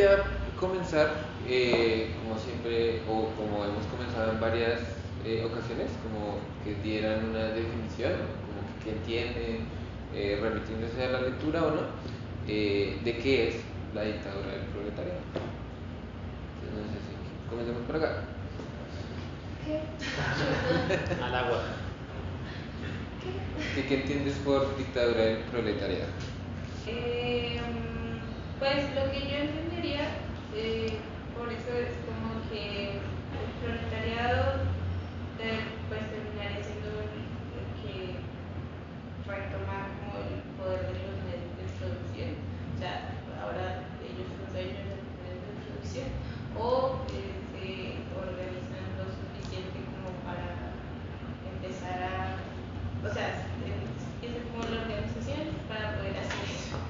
gustaría comenzar, como siempre, o como hemos comenzado en varias ocasiones, como que dieran una definición, como que entienden, remitiéndose a la lectura o no, de qué es la dictadura del proletariado. Entonces, no sé si comencemos por acá. ¿Qué? Al agua. ¿Qué entiendes por dictadura del proletariado? Pues lo que yo entendería, por eso es como que el proletariado pues terminaría siendo el que retoma como el poder de los medios de producción. O sea, ahora ellos son dueños de los medios de producción o se organizan lo suficiente como para empezar a, o sea, empieza como la organización para poder hacer eso.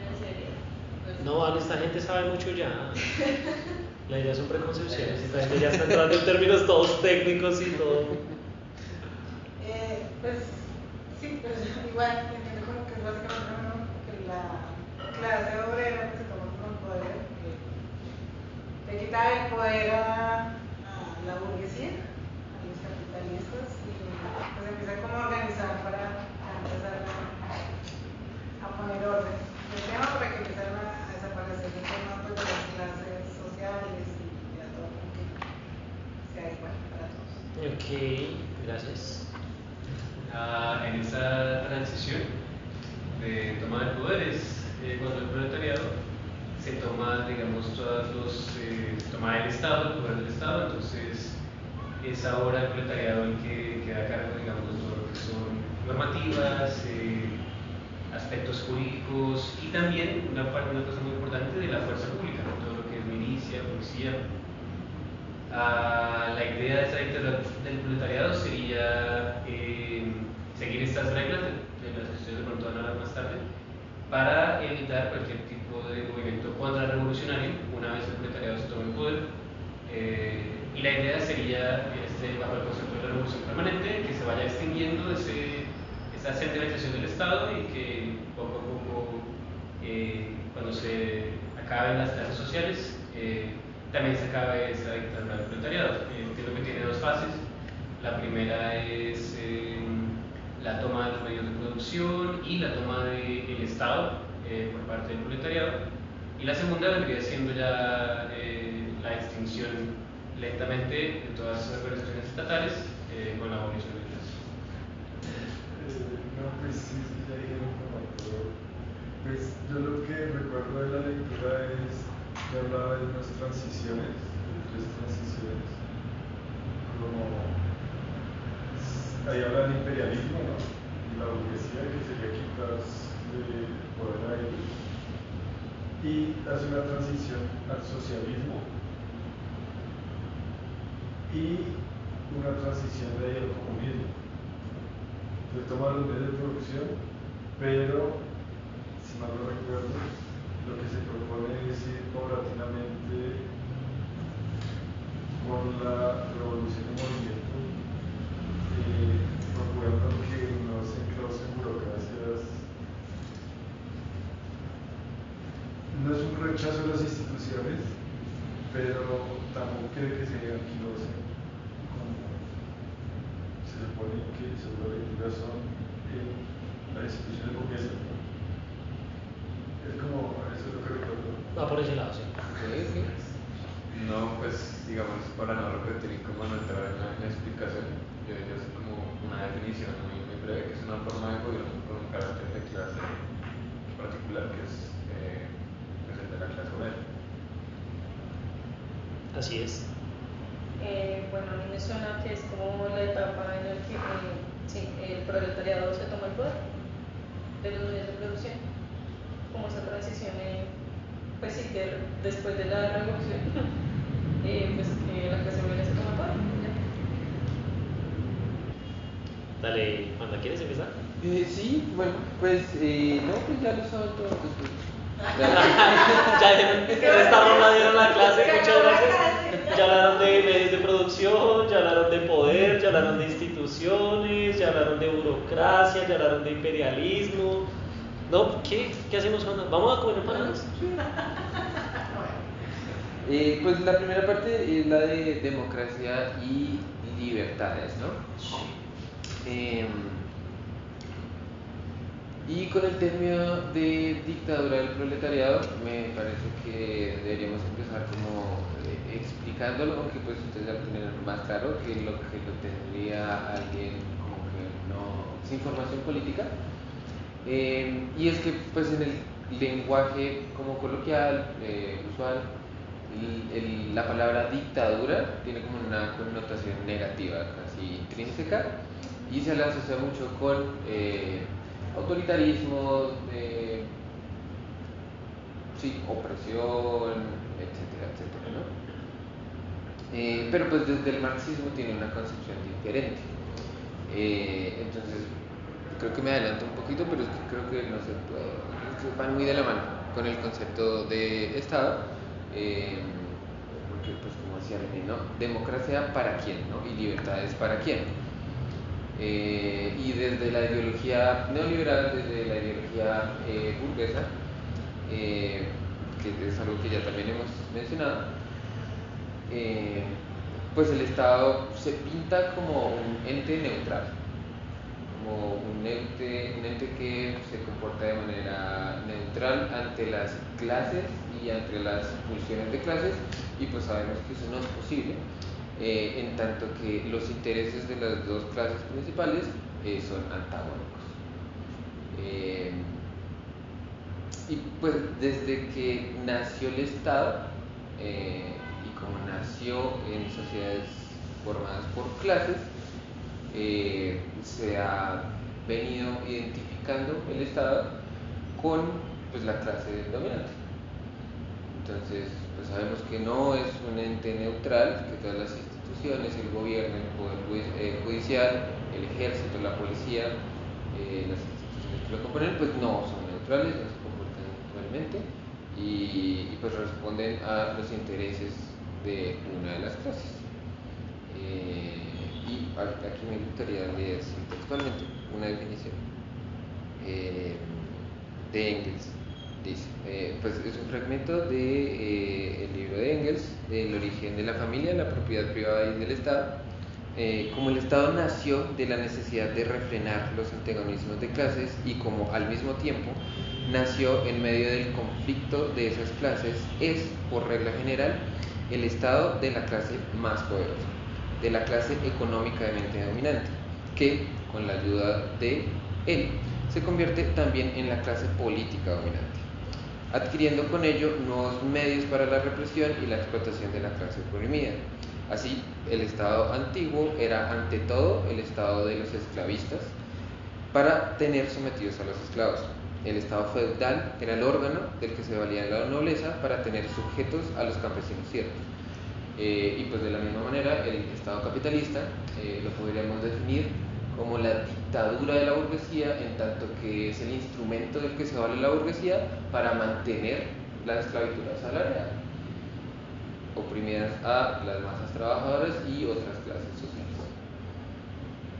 En serio. No, vale, esta gente sabe mucho ya. La idea son preconcepciones. Esta gente ya está entrando en términos todos técnicos y todo. Pues sí, pero igual entiendo como que es básicamente lo mismo que la clase obrera que se toma como el poder, que le quita el poder a la burguesía, a los capitalistas, y pues empieza como a organizar para empezar a poner orden en el tema para que empiecen a desaparecer el tema pues, de las clases sociales y ya todo como que sea igual para todos. Ok, gracias. En esta transición de toma de poderes, cuando el proletariado se toma, digamos, todas los, toma el Estado, el poder del Estado, entonces es ahora el proletariado el que queda a cargo, digamos, de todo lo que son normativas, aspectos jurídicos y también una cosa muy importante de la fuerza pública, todo lo que es milicia, policía. La idea de esta dictadura del proletariado sería seguir estas reglas de las que ustedes de pronto van a hablar más tarde para evitar cualquier tipo de movimiento contrarrevolucionario una vez el proletariado se tome el poder. Y la idea sería, bajo el concepto de la revolución permanente, que se vaya extinguiendo esa centralización del Estado y que poco a poco, cuando se acaben las clases sociales, también se acabe esa dictadura del proletariado. Entiendo que tiene dos fases. La primera es la toma de los medios de producción y la toma del Estado por parte del proletariado. Y la segunda vendría siendo ya la extinción lentamente de todas las organizaciones estatales con la abolición de las. No, pues sí, ya dijeron como todo. Pues yo lo que recuerdo de la lectura es que hablaba de unas transiciones, de tres transiciones, como ahí habla del imperialismo, ¿no? Y la burguesía que sería quitarse el poder a ellos. Y hace una transición al socialismo y una transición de ahí al comunismo. Se toman los medios de producción, pero si mal no recuerdo, lo que se propone es ir paulatinamente con la revolución en movimiento, procurando que no se enclausen burocracias. No es un rechazo a las instituciones, pero tampoco quiere que se anquilosen, como se supone que según la lectura son las instituciones burguesas, ¿no? Es como, eso es lo que recuerdo. Va por ese lado, sí. Okay. No, pues digamos, para no repetir y como no entrar en la explicación, yo sé como una definición muy breve, que es una forma de gobierno con un carácter de clase particular, que es pues el de la clase obrera. Así es. Bueno, a mí me suena que es como la etapa en la que sí, el proletariado se toma el poder de los medios de producción, como esa transición, pues sí, que después de la revolución, pues que la clase obrera se toma el poder. ¿Ya? Dale, Juanda, ¿quieres empezar? Sí, bueno, pues no, pues ya lo saben todos. Ya en esta ronda dieron la clase, muchas gracias. Ya hablaron de medios de producción, ya hablaron de poder, ya hablaron de instituciones, ya hablaron de burocracia, ya hablaron de imperialismo. ¿No? ¿Qué hacemos, Juana? ¿Vamos a comer empanadas? Pues la primera parte es la de democracia y libertades, ¿no? Em, y con el término de dictadura del proletariado, me parece que deberíamos empezar como explicándolo, aunque pues ustedes ya lo tienen más claro que lo tendría alguien como que no, sin formación política. Y es que pues en el lenguaje como coloquial, usual, la palabra dictadura tiene como una connotación negativa, casi intrínseca, y se la asocia mucho con autoritarismo, sí, opresión, etcétera, etcétera, ¿no? Pero pues desde el marxismo tiene una concepción diferente. Entonces, creo que me adelanto un poquito, pero es que creo que no se puede, es que van muy de la mano con el concepto de Estado, porque pues como decía René, ¿no? Democracia para quién, ¿no? Y libertades para quién. Y desde la ideología neoliberal, desde la ideología burguesa, que es algo que ya también hemos mencionado, pues el Estado se pinta como un ente neutral, como un ente que se comporta de manera neutral ante las clases y ante las pulsiones de clases, y pues sabemos que eso no es posible, en tanto que los intereses de las dos clases principales son antagónicos. Y pues desde que nació el Estado, y como nació en sociedades formadas por clases, se ha venido identificando el Estado con pues, la clase dominante. Entonces, pues sabemos que no es un ente neutral, que todas las instituciones, el gobierno, el poder judicial, el ejército, la policía, las instituciones que lo componen, pues no son neutrales, no se comportan neutralmente y pues responden a los intereses de una de las clases. Y aquí me gustaría leer textualmente una definición de Engels. Dice, pues es un fragmento de el libro de Engels, El origen de la familia, la propiedad privada y del Estado. Como el Estado nació de la necesidad de refrenar los antagonismos de clases y como al mismo tiempo nació en medio del conflicto de esas clases, es, por regla general, el Estado de la clase más poderosa, de la clase económicamente dominante, que, con la ayuda de él, se convierte también en la clase política dominante, adquiriendo con ello nuevos medios para la represión y la explotación de la clase oprimida. Así, el Estado antiguo era ante todo el Estado de los esclavistas para tener sometidos a los esclavos. El Estado feudal era el órgano del que se valía la nobleza para tener sujetos a los campesinos siervos. Y pues de la misma manera, el Estado capitalista lo podríamos definir como la dictadura de la burguesía, en tanto que es el instrumento del que se vale la burguesía para mantener la esclavitud asalariada, oprimidas a las masas trabajadoras y otras clases sociales.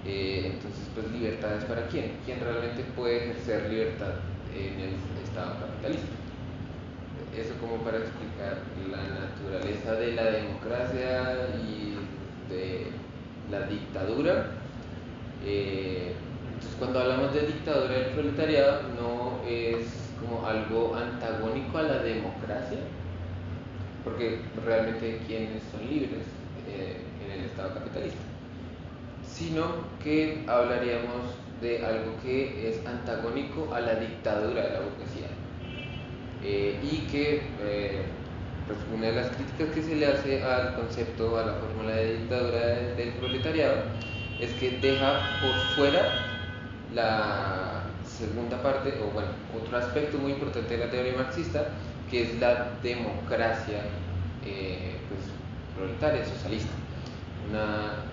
Entonces, pues libertades para quién? ¿Quién realmente puede ejercer libertad en el Estado capitalista? Eso como para explicar la naturaleza de la democracia y de la dictadura. Entonces cuando hablamos de dictadura del proletariado no es como algo antagónico a la democracia, porque realmente quienes son libres en el Estado capitalista, sino que hablaríamos de algo que es antagónico a la dictadura de la burguesía. Y que pues una de las críticas que se le hace al concepto, a la fórmula de dictadura del proletariado, es que deja por fuera la segunda parte, o bueno, otro aspecto muy importante de la teoría marxista, que es la democracia pues, proletaria, socialista. Una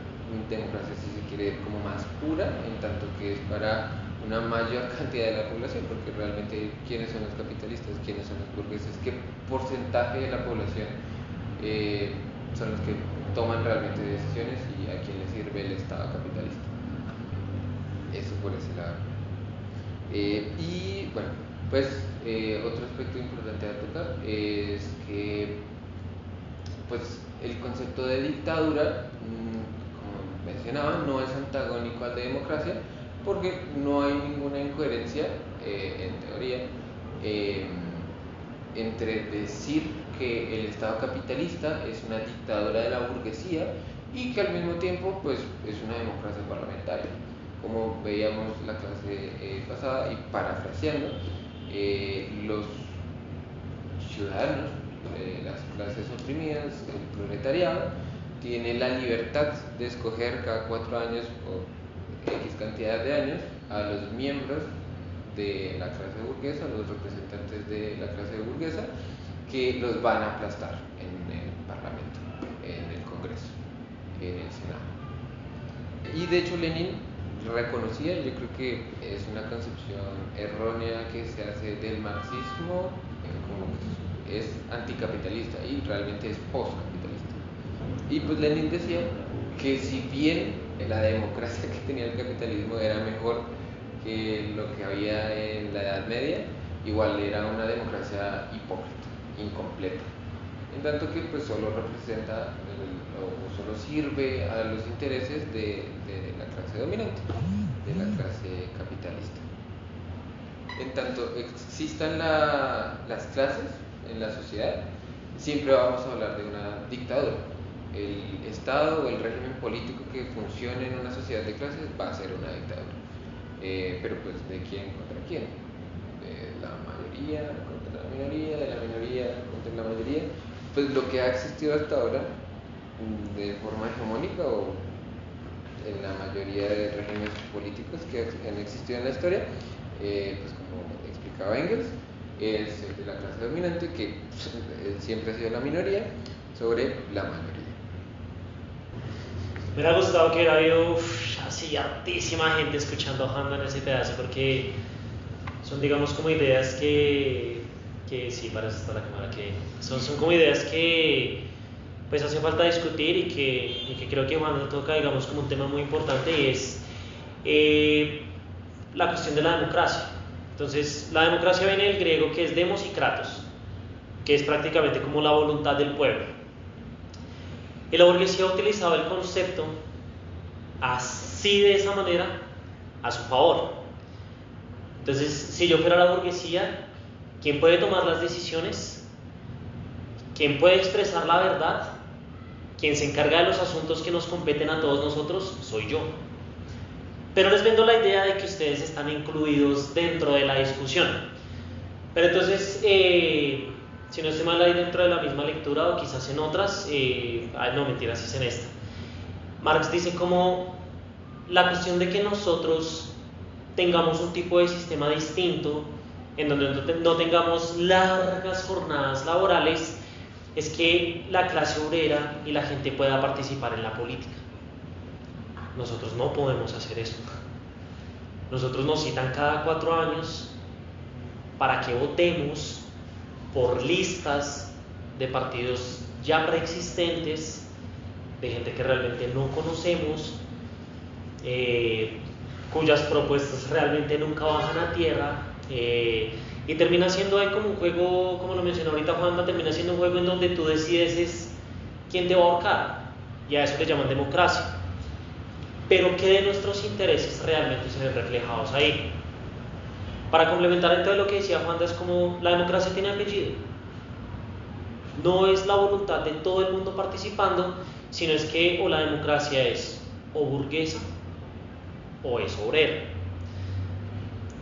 democracia, si se quiere, como más pura, en tanto que es para una mayor cantidad de la población, porque realmente quiénes son los capitalistas, quiénes son los burgueses, qué porcentaje de la población son los que toman realmente decisiones y a quién les sirve el Estado capitalista. Eso por ese lado. Y bueno, pues otro aspecto importante a tocar es que pues el concepto de dictadura, como mencionaba, no es antagónico al de democracia, porque no hay ninguna incoherencia, en teoría, entre decir que el Estado capitalista es una dictadura de la burguesía y que al mismo tiempo pues, es una democracia parlamentaria. Como veíamos la clase pasada y parafraseando, los ciudadanos, las clases oprimidas, el proletariado, tiene la libertad de escoger cada 4 años o X cantidad de años a los miembros de la clase burguesa, los representantes de la clase burguesa, que los van a aplastar en el Parlamento, en el Congreso, en el Senado. Y de hecho Lenin reconocía, yo creo que es una concepción errónea que se hace del marxismo, como que es anticapitalista y realmente es postcapitalista. Y pues Lenin decía que si bien la democracia que tenía el capitalismo era mejor que lo que había en la Edad Media, igual era una democracia hipócrita, incompleta, en tanto que pues solo representa o solo sirve a los intereses de la clase dominante, de la clase capitalista. En tanto existan las clases en la sociedad, siempre vamos a hablar de una dictadura. El Estado o el régimen político que funcione en una sociedad de clases va a ser una dictadura. Pero pues ¿de quién contra quién? De la mayoría contra la minoría, de la minoría contra la mayoría. Pues lo que ha existido hasta ahora de forma hegemónica o en la mayoría de regímenes políticos que han existido en la historia, pues como explicaba Engels, es el de la clase dominante que siempre ha sido la minoría sobre la mayoría. Me hubiera gustado que hubiera habido así hartísima gente escuchando a Juan en ese pedazo, porque son, digamos, como ideas que sí, para eso está la cámara, que son como ideas que pues hace falta discutir y que creo que Juan toca, digamos, como un tema muy importante, y es la cuestión de la democracia. Entonces, la democracia viene del griego, que es demos y kratos, que es prácticamente como la voluntad del pueblo. Y la burguesía ha utilizado el concepto así, de esa manera, a su favor. Entonces, si yo fuera la burguesía, ¿quién puede tomar las decisiones? ¿Quién puede expresar la verdad? ¿Quién se encarga de los asuntos que nos competen a todos nosotros? Soy yo. Pero les vendo la idea de que ustedes están incluidos dentro de la discusión. Pero entonces, si no estoy mal ahí dentro de la misma lectura o quizás en otras, no, mentiras, es en esta. Marx dice como la cuestión de que nosotros tengamos un tipo de sistema distinto, en donde no tengamos largas jornadas laborales, es que la clase obrera y la gente pueda participar en la política. Nosotros no podemos hacer eso. Nosotros nos citan cada 4 años para que votemos por listas de partidos ya preexistentes, de gente que realmente no conocemos, cuyas propuestas realmente nunca bajan a tierra, y termina siendo ahí como un juego, como lo mencionó ahorita Juanma, termina siendo un juego en donde tú decides quién te va a ahorcar, y a eso le llaman democracia. Pero ¿qué de nuestros intereses realmente se ven reflejados ahí? Para complementar entonces lo que decía Juan, es como la democracia tiene apellido. No es la voluntad de todo el mundo participando, sino es que o la democracia es o burguesa o es obrera.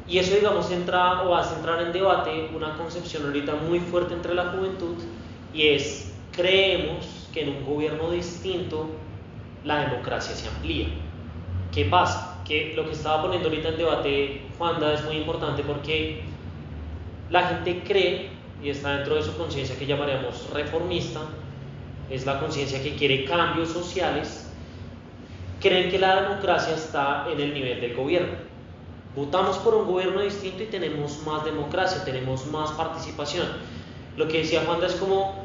Y eso, digamos, entra o hace entrar en debate una concepción ahorita muy fuerte entre la juventud, y es: creemos que en un gobierno distinto la democracia se amplía. ¿Qué pasa? Que lo que estaba poniendo ahorita en debate Juanda es muy importante, porque la gente cree, y está dentro de su conciencia que llamaríamos reformista, es la conciencia que quiere cambios sociales, creen que la democracia está en el nivel del gobierno. Votamos por un gobierno distinto y tenemos más democracia, tenemos más participación. Lo que decía Juanda es como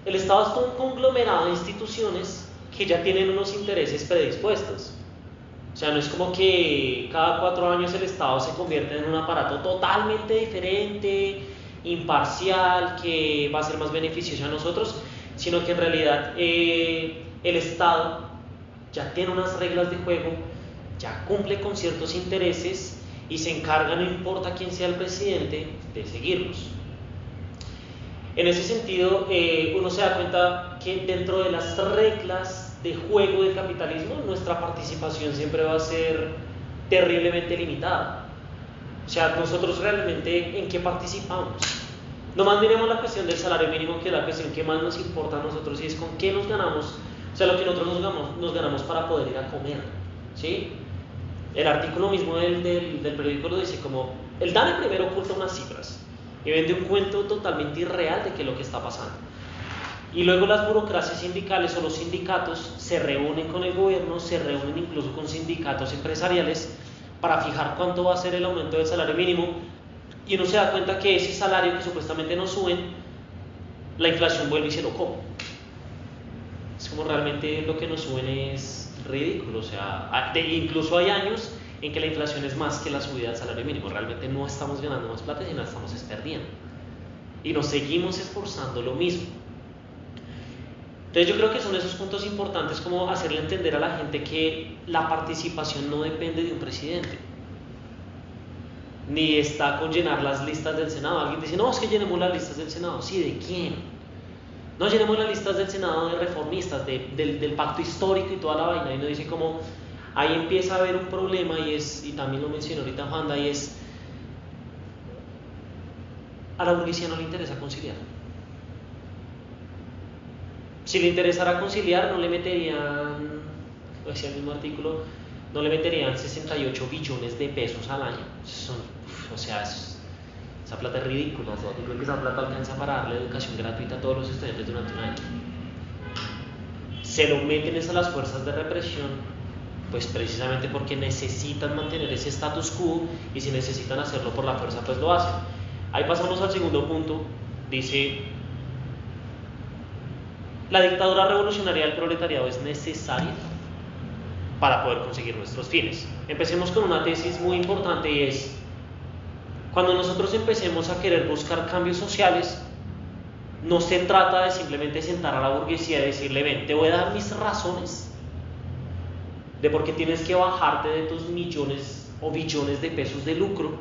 el Estado es todo un conglomerado de instituciones que ya tienen unos intereses predispuestos. O sea, no es como que cada 4 años el Estado se convierte en un aparato totalmente diferente, imparcial, que va a ser más beneficioso a nosotros, sino que en realidad el Estado ya tiene unas reglas de juego, ya cumple con ciertos intereses y se encarga, no importa quién sea el presidente, de seguirlos. En ese sentido, uno se da cuenta que dentro de las reglas de juego del capitalismo, nuestra participación siempre va a ser terriblemente limitada. O sea, nosotros realmente, ¿en qué participamos? Nomás miremos la cuestión del salario mínimo, que es la cuestión que más nos importa a nosotros, y es con qué nos ganamos, o sea, lo que nosotros nos ganamos para poder ir a comer, ¿sí? El artículo mismo del periódico lo dice como, el DANE primero oculta unas cifras y vende un cuento totalmente irreal de qué es lo que está pasando. Y luego las burocracias sindicales o los sindicatos se reúnen con el gobierno, se reúnen incluso con sindicatos empresariales para fijar cuánto va a ser el aumento del salario mínimo, y uno se da cuenta que ese salario que supuestamente no suben, la inflación vuelve y se lo come. Es como realmente lo que nos suben es ridículo, o sea, incluso hay años en que la inflación es más que la subida del salario mínimo. Realmente no estamos ganando más plata, sino estamos perdiendo. Y nos seguimos esforzando lo mismo. Entonces yo creo que son esos puntos importantes, como hacerle entender a la gente que la participación no depende de un presidente, ni está con llenar las listas del Senado. Alguien dice, no, es que llenemos las listas del Senado. Sí, ¿de quién? No llenemos las listas del Senado de reformistas, del pacto histórico y toda la vaina. Y uno dice como, ahí empieza a haber un problema, y también lo mencionó ahorita Juanda, y es, a la burguesía no le interesa conciliar. Si le interesara conciliar, no le meterían, lo decía el mismo artículo, no le meterían 68 billones de pesos al año. Esa plata es ridícula. O sea, yo creo que esa plata alcanza para darle educación gratuita a todos los estudiantes durante un año. Se lo meten a las fuerzas de represión, pues precisamente porque necesitan mantener ese status quo, y si necesitan hacerlo por la fuerza, pues lo hacen. Ahí pasamos al segundo punto. Dice, la dictadura revolucionaria del proletariado es necesaria para poder conseguir nuestros fines. Empecemos con una tesis muy importante, y es, cuando nosotros empecemos a querer buscar cambios sociales, no se trata de simplemente sentar a la burguesía y decirle, ven, te voy a dar mis razones de por qué tienes que bajarte de tus millones o billones de pesos de lucro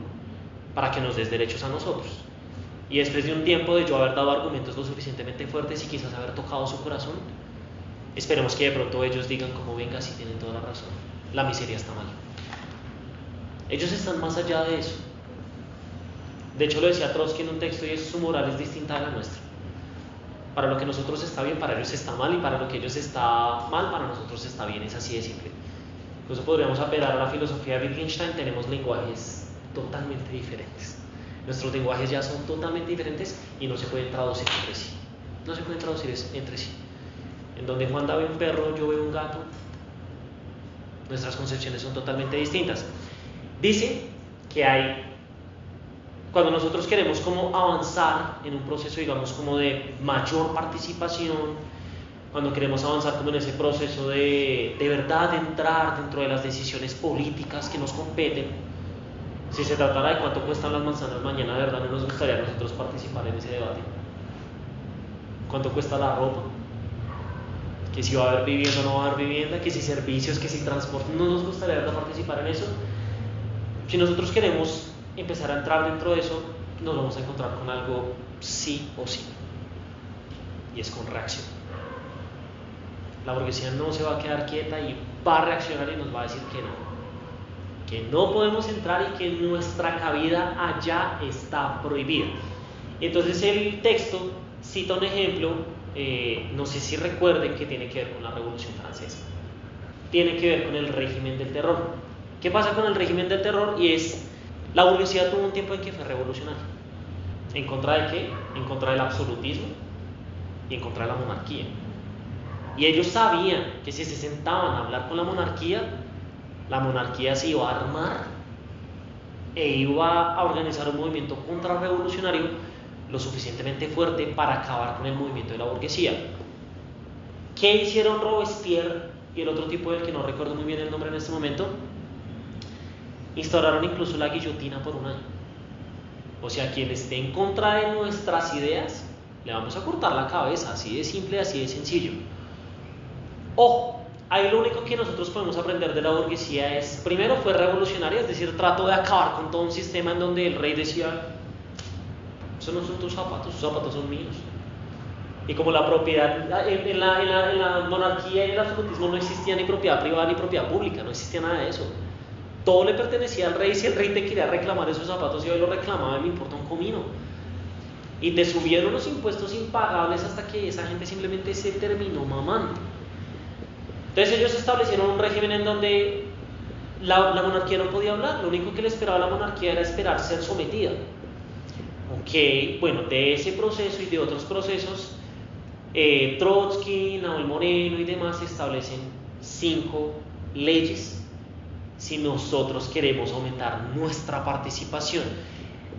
para que nos des derechos a nosotros. Y después de un tiempo de yo haber dado argumentos lo suficientemente fuertes y quizás haber tocado su corazón, esperemos que de pronto ellos digan como, venga, si tienen toda la razón, la miseria está mal. Ellos están más allá de eso. De hecho lo decía Trotsky en un texto, y es, su moral es distinta a la nuestra. Para lo que nosotros está bien, para ellos está mal, y para lo que ellos está mal, para nosotros está bien. Es así de simple. Incluso podríamos apelar a la filosofía de Wittgenstein. Tenemos lenguajes totalmente diferentes. Nuestros lenguajes ya son totalmente diferentes y no se pueden traducir entre sí. No se pueden traducir entre sí. En donde Juanda ve un perro, yo veo un gato, nuestras concepciones son totalmente distintas. Dice que cuando nosotros queremos como avanzar en un proceso, digamos, como de mayor participación, cuando queremos avanzar como en ese proceso de verdad entrar dentro de las decisiones políticas que nos competen, si se tratara de cuánto cuestan las manzanas mañana, de verdad no nos gustaría a nosotros participar en ese debate. ¿Cuánto cuesta la ropa? Que si va a haber vivienda o no va a haber vivienda, que si servicios, que si transporte, no nos gustaría verdad participar en eso. Si nosotros queremos empezar a entrar dentro de eso, nos vamos a encontrar con algo sí o sí, y es con reacción. La burguesía no se va a quedar quieta y va a reaccionar y nos va a decir que no podemos entrar y que nuestra cabida allá está prohibida. Y entonces el texto cita un ejemplo, no sé si recuerden, que tiene que ver con la Revolución Francesa, tiene que ver con el régimen del terror. ¿Qué pasa con el régimen del terror? Y es, la burguesía tuvo un tiempo en que fue revolucionaria. ¿En contra de qué? En contra del absolutismo y en contra de la monarquía. Y ellos sabían que si se sentaban a hablar con la monarquía se iba a armar e iba a organizar un movimiento contrarrevolucionario lo suficientemente fuerte para acabar con el movimiento de la burguesía. ¿Qué hicieron Robespierre y el otro tipo del que no recuerdo muy bien el nombre en este momento? Instauraron incluso la guillotina por un año. O sea, quien esté en contra de nuestras ideas le vamos a cortar la cabeza, así de simple, así de sencillo. Ojo, ahí lo único que nosotros podemos aprender de la burguesía es, primero fue revolucionaria, es decir, trató de acabar con todo un sistema en donde el rey decía, esos no son tus zapatos son míos. Y como la propiedad, en la monarquía y en el absolutismo no existía ni propiedad privada ni propiedad pública, no existía nada de eso. Todo le pertenecía al rey. Si el rey te quería reclamar esos zapatos y hoy lo reclamaba, me importa un comino. Y te subieron los impuestos impagables hasta que esa gente simplemente se terminó mamando. Entonces ellos establecieron un régimen en donde la monarquía no podía hablar. Lo único que le esperaba a la monarquía era esperar ser sometida. Ok, bueno, de ese proceso y de otros procesos, Trotsky, Nahuel Moreno y demás establecen 5 leyes si nosotros queremos aumentar nuestra participación.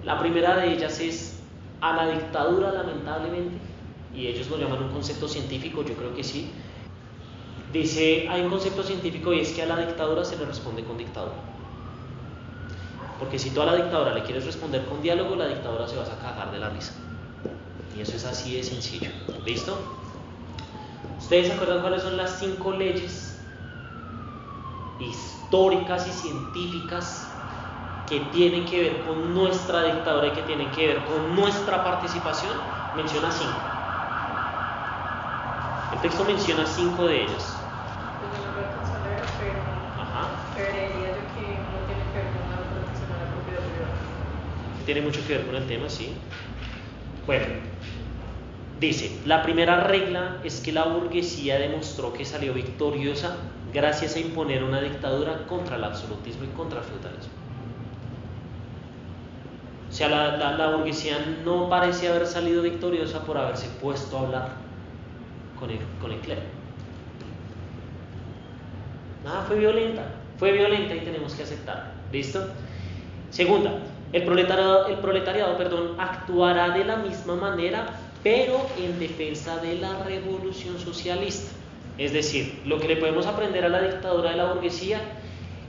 La primera de ellas es a la dictadura, lamentablemente, y ellos lo llaman un concepto científico, yo creo que sí. Dice, hay un concepto científico y es que a la dictadura se le responde con dictadura. Porque si tú a la dictadura le quieres responder con diálogo, la dictadura se va a cagar de la risa. Y eso es así de sencillo. ¿Listo? ¿Ustedes se acuerdan cuáles son las 5 leyes históricas y científicas que tienen que ver con nuestra dictadura y que tienen que ver con nuestra participación? Menciona 5. El texto menciona 5 de ellas. Pues yo no lo alcanzo a leer, pero creería yo que no tiene que ver con la protección a la propiedad privada. Tiene mucho que ver con el tema, sí. Bueno, dice, la primera regla es que la burguesía demostró que salió victoriosa gracias a imponer una dictadura contra el absolutismo y contra el feudalismo. O sea, la burguesía no parece haber salido victoriosa por haberse puesto a hablar con el clero. Nada, fue violenta y tenemos que aceptarlo. ¿Listo? Segunda, el proletariado, actuará de la misma manera, pero en defensa de la revolución socialista. Es decir, lo que le podemos aprender a la dictadura de la burguesía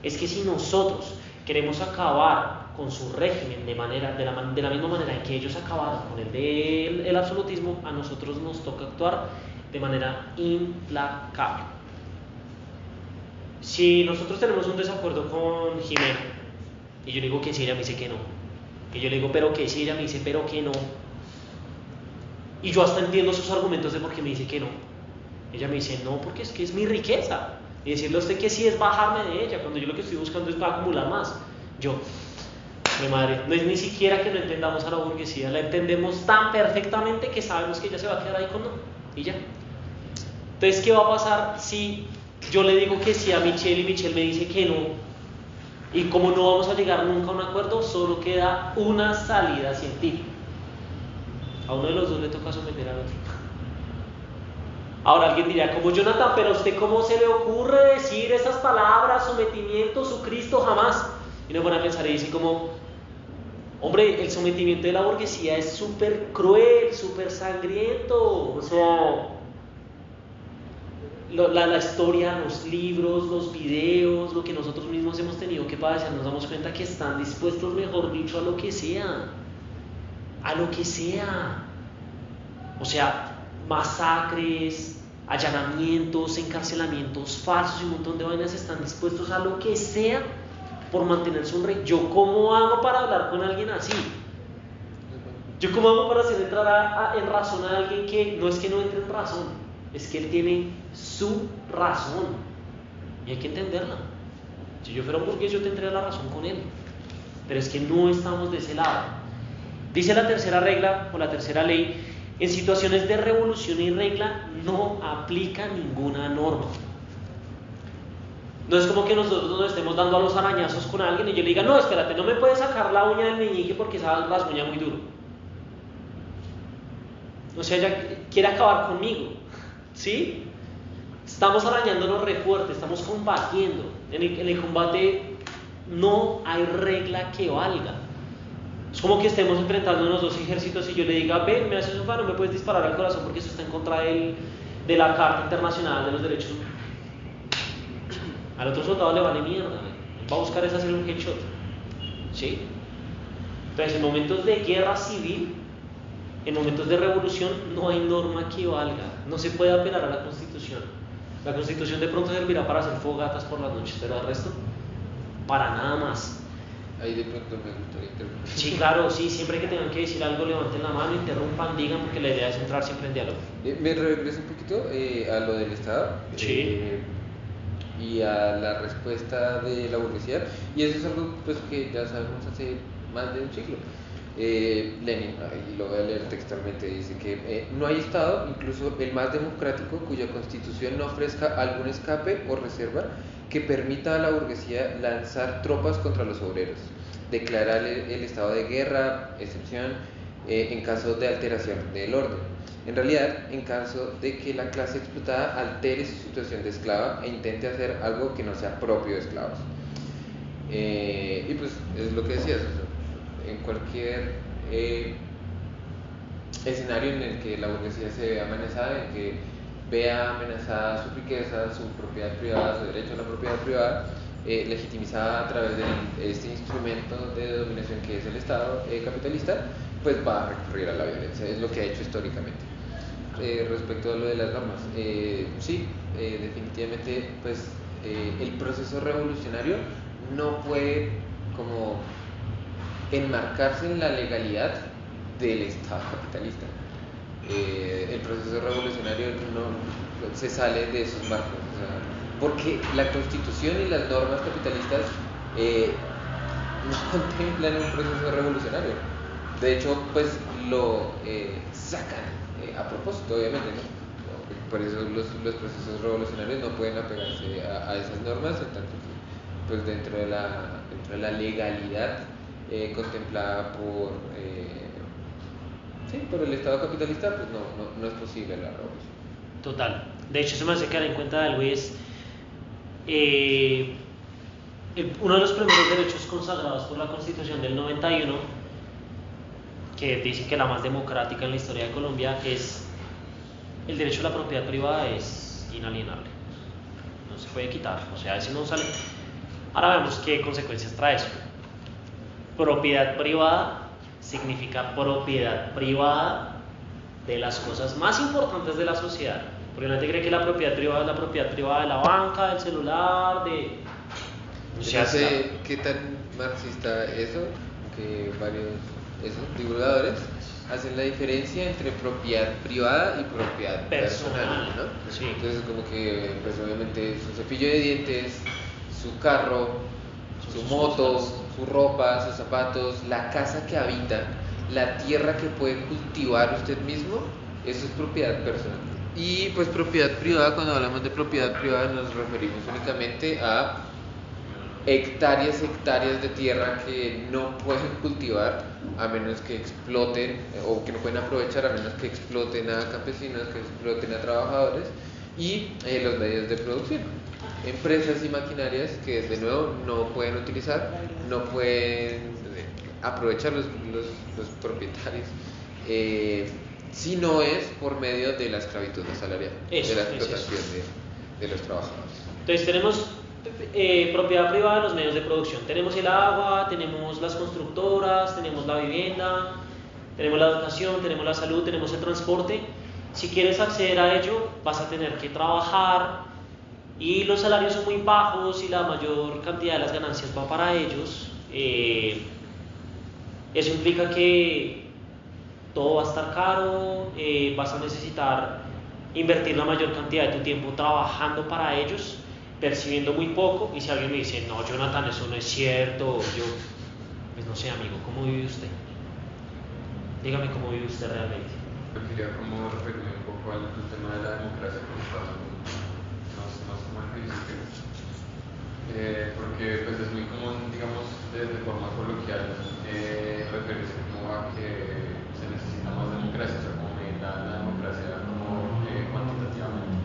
es que si nosotros queremos acabar con su régimen de la misma manera en que ellos acabaron con el del absolutismo, a nosotros nos toca actuar de manera implacable. Si nosotros tenemos un desacuerdo con Jimena y yo le digo que sí, ella me dice que no, y yo le digo pero que sí, ella me dice pero que no, y yo hasta entiendo sus argumentos de por qué me dice que no, ella me dice no porque es que es mi riqueza, y decirle a usted que sí es bajarme de ella cuando yo lo que estoy buscando es acumular más. Yo, mi madre, no es ni siquiera que no entendamos a la burguesía, la entendemos tan perfectamente que sabemos que ella se va a quedar ahí con no, y ya. Entonces, ¿qué va a pasar si yo le digo que sí a Michelle y Michelle me dice que no? Y como no vamos a llegar nunca a un acuerdo, solo queda una salida científica. A uno de los dos le toca someter al otro. Ahora alguien diría, como Jonathan, pero a usted ¿cómo se le ocurre decir esas palabras, sometimiento, su Cristo, jamás? Y uno pone a pensar y dice como, hombre, el sometimiento de la burguesía es súper cruel, súper sangriento. O sea, la historia, los libros, los videos, lo que nosotros mismos hemos tenido que padecer, nos damos cuenta que están dispuestos, mejor dicho, a lo que sea. A lo que sea. O sea, masacres, allanamientos, encarcelamientos falsos y un montón de vainas, están dispuestos a lo que sea por mantenerse un rey. ¿Yo cómo hago para hablar con alguien así? ¿Yo cómo hago para hacer entrar en razón a alguien que no es que no entre en razón, es que él tiene su razón y hay que entenderla? Si yo fuera un burgués yo tendría la razón con él, pero es que no estamos de ese lado. Dice la tercera regla o la tercera ley: en situaciones de revolución y regla no aplica ninguna norma. No es como que nosotros nos estemos dando a los arañazos con alguien y yo le diga, no, espérate, no me puedes sacar la uña del meñique porque esa rasguña muy duro. O sea, ella quiere acabar conmigo, ¿sí? Estamos arañándonos re fuerte, estamos combatiendo. En el combate no hay regla que valga. Es como que estemos enfrentándonos dos ejércitos y yo le diga, ven, me haces un favor, no me puedes disparar al corazón porque eso está en contra de la Carta Internacional de los Derechos Humanos. Al otro soldado le vale mierda, va a buscar es hacer un headshot, ¿sí? Entonces, en momentos de guerra civil, en momentos de revolución no hay norma que valga, no se puede apelar a la Constitución. La Constitución de pronto servirá para hacer fogatas por las noches, pero al resto, para nada más. Ahí de pronto me gustaría interrumpir. Sí, claro, sí, siempre que tengan que decir algo, levanten la mano, interrumpan, digan, porque la idea es entrar siempre en diálogo. Me regreso un poquito a lo del Estado. Sí. Y a la respuesta de la burguesía, y eso es algo pues, que ya sabemos hace más de un siglo. Lenin, y lo voy a leer textualmente, dice que no hay Estado, incluso el más democrático, cuya constitución no ofrezca algún escape o reserva que permita a la burguesía lanzar tropas contra los obreros, declarar el estado de guerra, excepción, en caso de alteración del orden. En realidad, en caso de que la clase explotada altere su situación de esclava e intente hacer algo que no sea propio de esclavos. Y pues es lo que decías, o sea, en cualquier escenario en el que la burguesía se vea amenazada, en que vea amenazada su riqueza, su propiedad privada, su derecho a la propiedad privada, legitimizada a través de este instrumento de dominación que es el Estado capitalista, pues va a recurrir a la violencia, es lo que ha hecho históricamente. Respecto a lo de las normas, sí, definitivamente pues el proceso revolucionario no puede como enmarcarse en la legalidad del Estado capitalista. El proceso revolucionario no se sale de esos marcos, o sea, porque la Constitución y las normas capitalistas no contemplan un proceso revolucionario. De hecho, pues lo sacan a propósito, obviamente, ¿no? Por eso los procesos revolucionarios no pueden apegarse a esas normas, en tanto que pues, dentro de la legalidad contemplada por el Estado capitalista, pues no es posible la revolución. Total. De hecho, se me hace caer en cuenta de algo y es uno de los primeros derechos consagrados por la Constitución del 91, que dice que la más democrática en la historia de Colombia, es el derecho a la propiedad privada, es inalienable, no se puede quitar, o sea, ese no sale. Ahora vemos qué consecuencias trae eso. Propiedad privada significa propiedad privada de las cosas más importantes de la sociedad, porque la gente cree que la propiedad privada es la propiedad privada de la banca, del celular, de... No sé qué tan marxista eso, que varios divulgadores hacen la diferencia entre propiedad privada y propiedad personal, ¿no? Sí. Entonces como que pues obviamente su cepillo de dientes, su carro, su moto, su ropa, sus zapatos, la casa que habita, la tierra que puede cultivar usted mismo, eso es propiedad personal. Y pues propiedad privada, cuando hablamos de propiedad privada nos referimos únicamente a hectáreas de tierra que no pueden cultivar a menos que exploten, o que no pueden aprovechar a menos que exploten a campesinos, que exploten a trabajadores, y los medios de producción, empresas y maquinarias que de nuevo no pueden utilizar, no pueden aprovechar los propietarios, si no es por medio de la esclavitud salarial, de la explotación de los trabajadores. Entonces tenemos propiedad privada de los medios de producción. Tenemos el agua, tenemos las constructoras, tenemos la vivienda, tenemos la educación, tenemos la salud, tenemos el transporte. Si quieres acceder a ello, vas a tener que trabajar y los salarios son muy bajos y la mayor cantidad de las ganancias va para ellos. Eso implica que todo va a estar caro, vas a necesitar invertir la mayor cantidad de tu tiempo trabajando para ellos, percibiendo muy poco. Y si alguien me dice, no, Jonathan, eso no es cierto, yo, pues no sé, amigo, ¿cómo vive usted? Dígame cómo vive usted realmente. Yo quería como referirme un poco al tema de la democracia, como estaba más como al principio, porque pues es muy común, digamos, de forma coloquial, referirse como a que se necesita más democracia, o sea, como medir la democracia como cuantitativamente.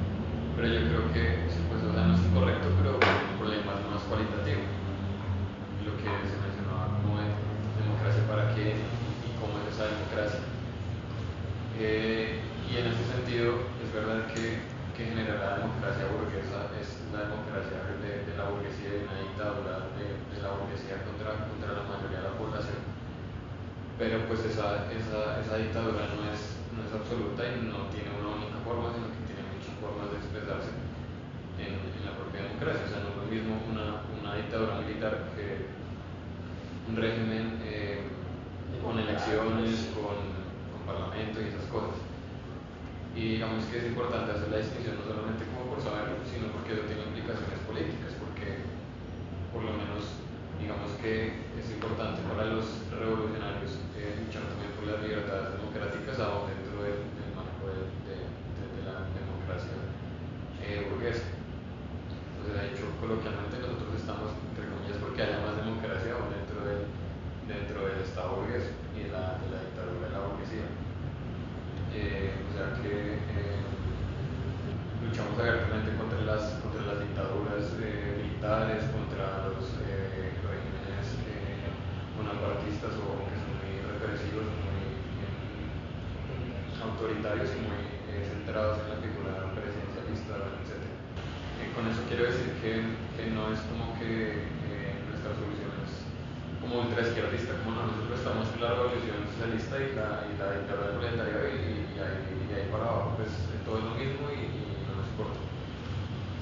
Pero yo creo que, pues, o sea, no es incorrecto, pero el problema es más cualitativo. Lo que se mencionaba como de democracia para qué y cómo es esa democracia. Y en ese sentido, es verdad que generar la democracia burguesa es la democracia de la burguesía, de una dictadura de la burguesía contra la mayoría de la población. pero pues esa dictadura no es absoluta y no tiene una única forma, sino que tiene muchas formas de expresarse en la propia democracia. O sea, no es lo mismo una dictadura militar que un régimen con elecciones, con parlamento y esas cosas. Y digamos que es importante hacer la distinción no solamente como por saberlo, sino porque eso tiene implicaciones políticas, porque por lo menos digamos que es importante para los revolucionarios luchar también por las libertades democráticas aún dentro del marco de la democracia burguesa. Entonces, de hecho, coloquialmente nosotros estamos, entre comillas, porque haya más democracia aún dentro del Estado burgués y de la dictadura de la burguesía. O sea que luchamos abiertamente contra las dictaduras militares, contra los regímenes bonapartistas o que son muy represivos, muy autoritarios y muy centrados en la figura presidencialista, etc. Con eso quiero decir que no es como que nuestra solución es como ultraizquierdista, como nosotros estamos en la revolución socialista y la dictadura del proletariado y ahí para abajo pues todo es lo mismo y no nos importa,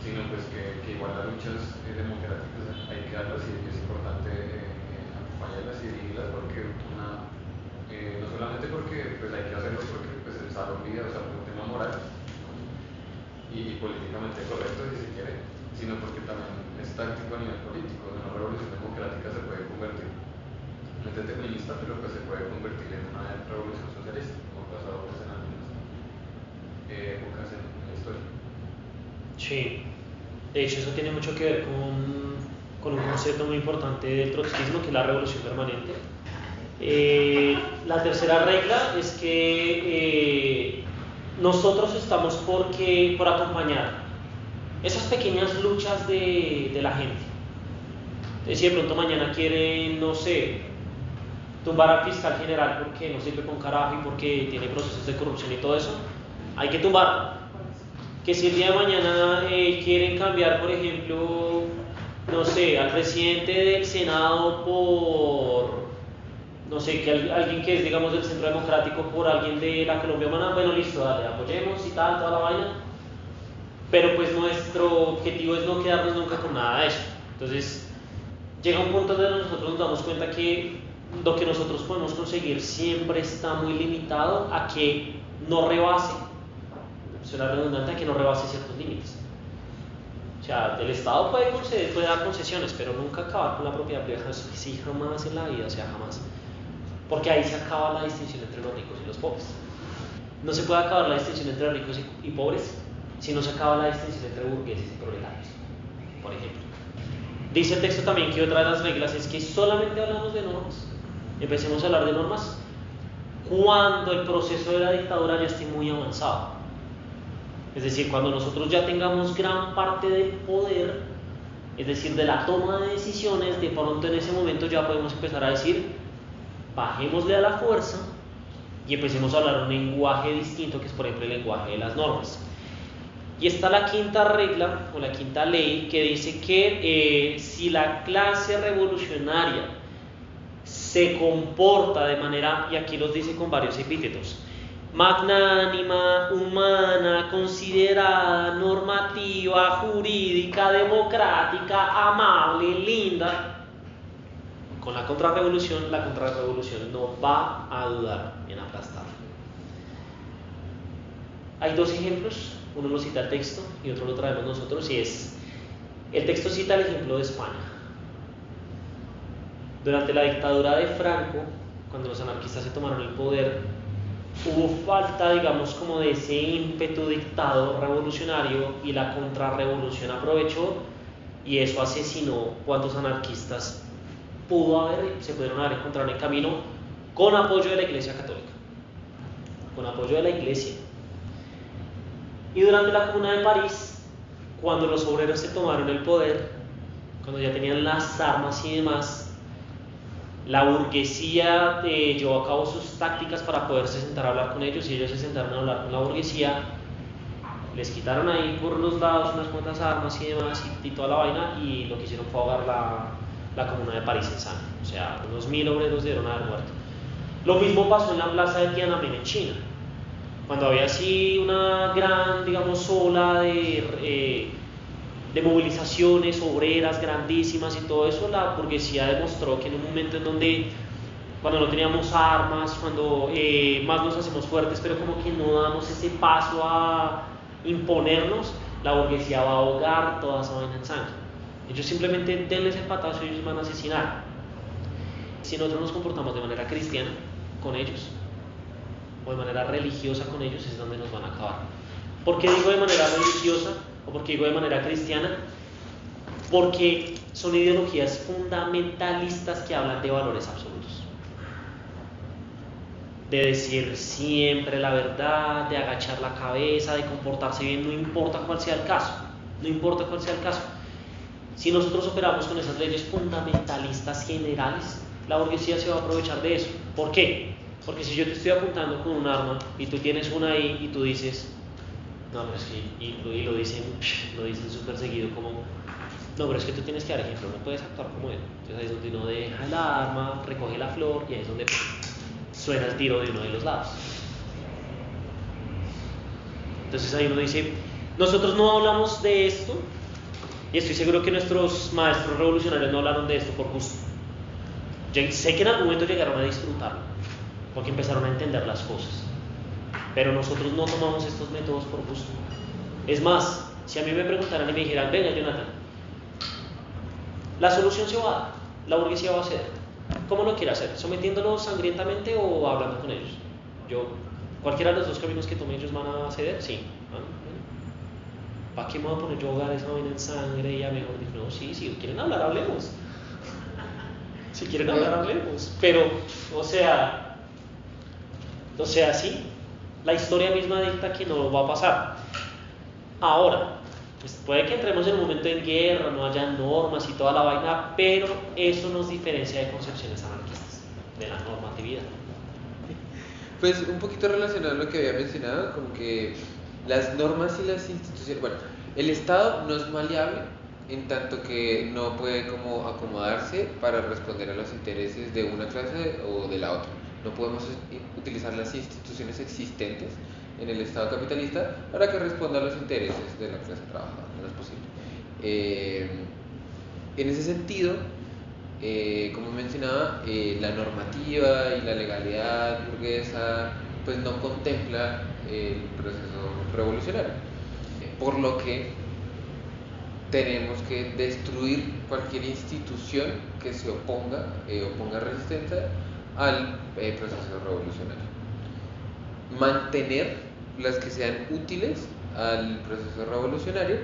sino pues que igual las luchas democráticas hay que darlas y es importante acompañarlas y dirigirlas porque no solamente porque pues hay que hacerlo porque pues el salón vida, o sea, por un tema moral y políticamente correcto si se quiere, sino porque también es táctico a nivel político. Una revolución democrática se puede convertir, no es determinista, pero pues se puede convertir en una revolución socialista, como ha pasado pues, en algunas épocas en la historia. Sí, de hecho eso tiene mucho que ver con un concepto muy importante del trotskismo, que es la revolución permanente. La tercera regla es que nosotros estamos por acompañar esas pequeñas luchas de la gente. Entonces, si de pronto mañana quieren, no sé, tumbar al fiscal general porque no sirve con carajo y porque tiene procesos de corrupción y todo eso, hay que tumbarlo. Que si el día de mañana quieren cambiar, por ejemplo, no sé, al presidente del Senado por, no sé, que alguien que es, digamos, del Centro Democrático por alguien de la Colombia Humana, bueno, listo, dale, apoyemos y tal, toda la vaina. Pero pues nuestro objetivo es no quedarnos nunca con nada de eso. Entonces, llega un punto donde nosotros nos damos cuenta que lo que nosotros podemos conseguir siempre está muy limitado a que no rebase, suena redundante, a que no rebase ciertos límites. O sea, el Estado puede dar concesiones, pero nunca acabar con la propiedad privada. Eso sí, jamás en la vida, o sea, jamás. Porque ahí se acaba la distinción entre los ricos y los pobres. No se puede acabar la distinción entre ricos y pobres si no se acaba la distinción entre burgueses y proletarios, por ejemplo. Dice el texto también que otra de las reglas es que solamente hablamos de normas. Empecemos a hablar de normas cuando el proceso de la dictadura ya esté muy avanzado. Es decir, cuando nosotros ya tengamos gran parte del poder, es decir, de la toma de decisiones, de pronto en ese momento ya podemos empezar a decir, bajémosle a la fuerza y empecemos a hablar un lenguaje distinto, que es por ejemplo el lenguaje de las normas. Y está la quinta regla o la quinta ley que dice que si la clase revolucionaria se comporta de manera, y aquí los dice con varios epítetos, magnánima, humana, considerada, normativa, jurídica, democrática, amable, linda, con la contrarrevolución no va a dudar en aplastarla. Hay dos ejemplos, uno lo cita el texto y otro lo traemos nosotros, y es, el texto cita el ejemplo de España. Durante la dictadura de Franco, cuando los anarquistas se tomaron el poder, hubo falta, digamos, como de ese ímpetu dictado revolucionario y la contrarrevolución aprovechó y eso asesinó cuantos anarquistas se pudieron haber encontrado en el camino con apoyo de la Iglesia Católica, con apoyo de la Iglesia. Y durante la Comuna de París, cuando los obreros se tomaron el poder, cuando ya tenían las armas y demás, la burguesía llevó a cabo sus tácticas para poderse sentar a hablar con ellos y ellos se sentaron a hablar con la burguesía, les quitaron ahí por los lados unas cuantas armas y demás y toda la vaina, y lo que hicieron fue ahogar la Comuna de París en sangre. O sea, unos 1000 obreros debieron haber muerto. Lo mismo pasó en la plaza de Tiananmen en China, cuando había así una gran, digamos, ola de movilizaciones obreras grandísimas y todo eso. La burguesía demostró que en un momento en donde, cuando no teníamos armas, cuando más nos hacemos fuertes, pero como que no damos ese paso a imponernos, la burguesía va a ahogar toda esa vaina en sangre. Ellos simplemente denles el patazo y ellos van a asesinar. Si nosotros nos comportamos de manera cristiana con ellos, o de manera religiosa con ellos, es donde nos van a acabar. ¿Por qué digo de manera religiosa o por qué digo de manera cristiana? Porque son ideologías fundamentalistas que hablan de valores absolutos, de decir siempre la verdad, de agachar la cabeza, de comportarse bien, no importa cuál sea el caso, no importa cuál sea el caso. Si nosotros operamos con esas leyes fundamentalistas generales, la burguesía se va a aprovechar de eso. ¿Por qué? Porque si yo te estoy apuntando con un arma y tú tienes una ahí y tú dices, no, pero es que, y lo dicen súper seguido como, no, pero es que tú tienes que dar ejemplo, no puedes actuar como él. Entonces ahí es donde uno deja el arma, recoge la flor y ahí es donde suena el tiro de uno de los lados. Entonces ahí uno dice, nosotros no hablamos de esto, y estoy seguro que nuestros maestros revolucionarios no hablaron de esto por gusto. Yo sé que en algún momento llegaron a disfrutarlo, porque empezaron a entender las cosas. Pero nosotros no tomamos estos métodos por gusto. Es más, si a mí me preguntaran y me dijeran, venga Jonathan, la solución se va a dar, la burguesía va a ceder. ¿Cómo lo quiere hacer? ¿Sometiéndolos sangrientamente o hablando con ellos? Cualquiera de los dos caminos que tome ellos van a ceder, sí. ¿Para qué me voy a poner yo a ahogar esa vaina en sangre? Y a mejor digo, no, sí, si quieren hablar, hablemos. Si quieren hablar, hablemos. Pero, o sea, sí, la historia misma dicta que no va a pasar. Ahora, pues puede que entremos en un momento en guerra, no haya normas y toda la vaina, pero eso nos diferencia de concepciones anarquistas, de la normatividad. Pues un poquito relacionado a lo que había mencionado, como que las normas y las instituciones, bueno, el Estado no es maleable en tanto que no puede como acomodarse para responder a los intereses de una clase o de la otra. No podemos utilizar las instituciones existentes en el Estado capitalista para que responda a los intereses de la clase trabajadora, no es posible. En ese sentido, como mencionaba, la normativa y la legalidad burguesa pues no contempla el proceso revolucionario, por lo que tenemos que destruir cualquier institución que se oponga resistencia al proceso revolucionario, mantener las que sean útiles al proceso revolucionario,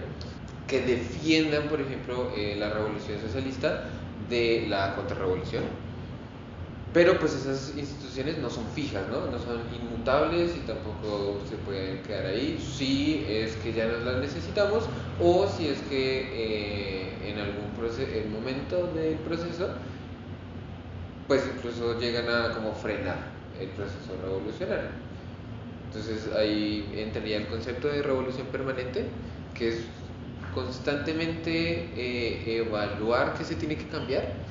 que defiendan, por ejemplo, la revolución socialista de la contrarrevolución. Pero pues esas instituciones no son fijas, ¿no? No son inmutables y tampoco se pueden quedar ahí si es que ya no las necesitamos o si es que en algún momento del proceso pues incluso llegan a como frenar el proceso revolucionario. Entonces ahí entraría el concepto de revolución permanente, que es constantemente evaluar qué se tiene que cambiar.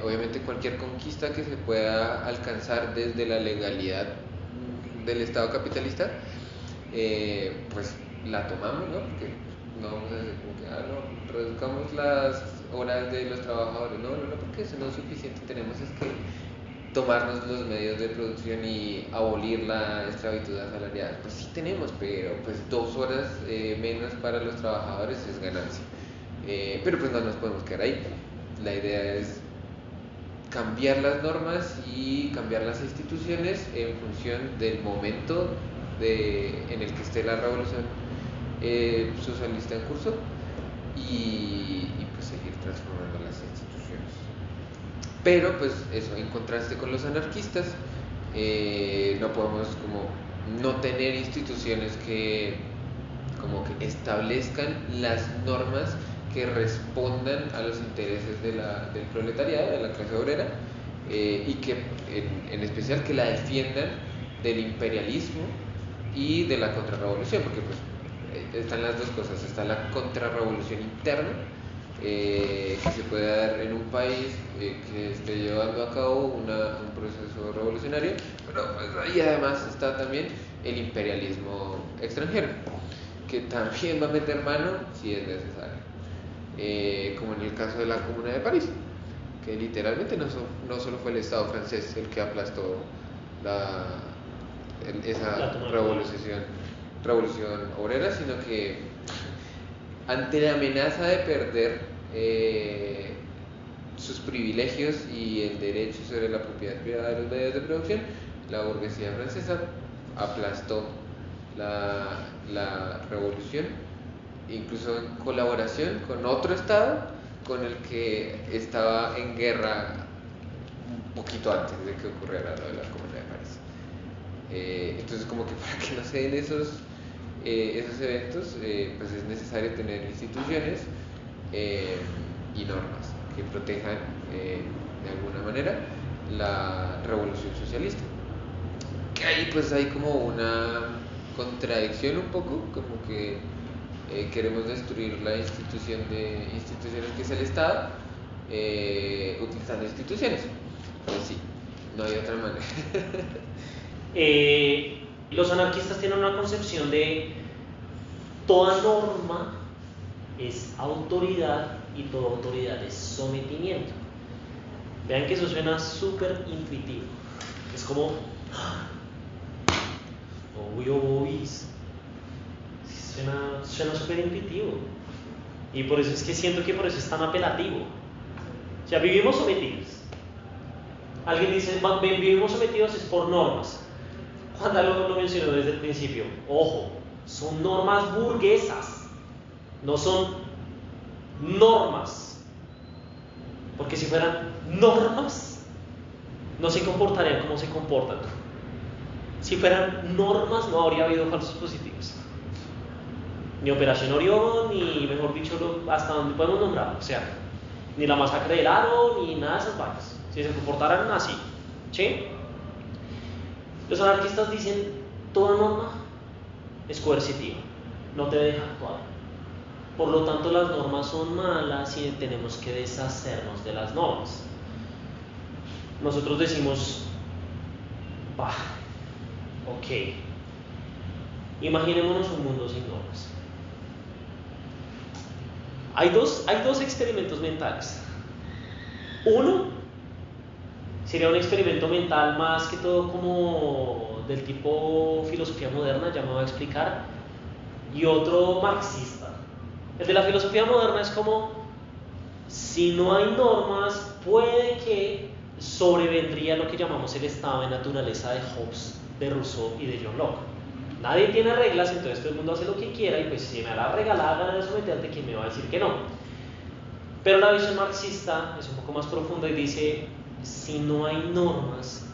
Obviamente cualquier conquista que se pueda alcanzar desde la legalidad del Estado capitalista, pues la tomamos, ¿no? Porque no vamos a decir como que, no, reduzcamos las horas de los trabajadores, no, porque eso no es suficiente, tenemos es que tomarnos los medios de producción y abolir la esclavitud asalariada. Pues sí tenemos, pero pues 2 horas menos para los trabajadores es ganancia. Pero pues no nos podemos quedar ahí. La idea es cambiar las normas y cambiar las instituciones en función del momento en el que esté la revolución socialista en curso y pues seguir transformando las instituciones. Pero pues eso, en contraste con los anarquistas, no podemos como no tener instituciones que como que establezcan las normas que respondan a los intereses del proletariado, de la clase obrera, y que en especial que la defiendan del imperialismo y de la contrarrevolución, porque pues están las dos cosas, está la contrarrevolución interna y se puede dar en un país que esté llevando a cabo un proceso revolucionario, pero pues ahí además está también el imperialismo extranjero, que también va a meter mano si es necesario, como en el caso de la Comuna de París, que literalmente no solo fue el Estado francés el que aplastó esa revolución obrera, sino que ante la amenaza de perder sus privilegios y el derecho sobre la propiedad privada de los medios de producción, la burguesía francesa aplastó la revolución, incluso en colaboración con otro estado con el que estaba en guerra un poquito antes de que ocurriera lo de la Comuna de París. Entonces, como que para que no se den esos eventos, pues es necesario tener instituciones y normas que protejan de alguna manera la revolución socialista. Que ahí pues hay como una contradicción un poco, como que queremos destruir la instituciones que es el Estado, utilizando instituciones. Pues sí, no hay otra manera. Los anarquistas tienen una concepción de toda norma es autoridad y toda autoridad es sometimiento. Vean que eso suena súper intuitivo. Es como boys. Suena súper intuitivo. Y por eso es que siento que por eso es tan apelativo. O sea, vivimos sometidos. Alguien dice, vivimos sometidos es por normas. Juan David lo mencionó desde el principio. Ojo, son normas burguesas, no son normas. Porque si fueran normas, no se comportarían como se comportan. Si fueran normas, no habría habido falsos positivos. Ni Operación Orión, ni mejor dicho, hasta donde podemos nombrar. O sea, ni la masacre del Aro, ni nada de esas vainas. Si se comportaran así, ¿sí? Los anarquistas dicen, toda norma es coercitiva, no te deja actuar. Por lo tanto, las normas son malas y tenemos que deshacernos de las normas. Nosotros decimos, ok, imaginémonos un mundo sin normas. Hay dos experimentos mentales. Uno sería un experimento mental más que todo como del tipo filosofía moderna, ya me voy a explicar, y otro marxista. El de la filosofía moderna es como, si no hay normas, puede que sobrevendría lo que llamamos el estado de naturaleza de Hobbes, de Rousseau y de John Locke. Nadie tiene reglas, entonces todo el mundo hace lo que quiera y pues si me da la regalada gana de someterte, ¿quién me va a decir que no? Pero la visión marxista es un poco más profunda y dice, si no hay normas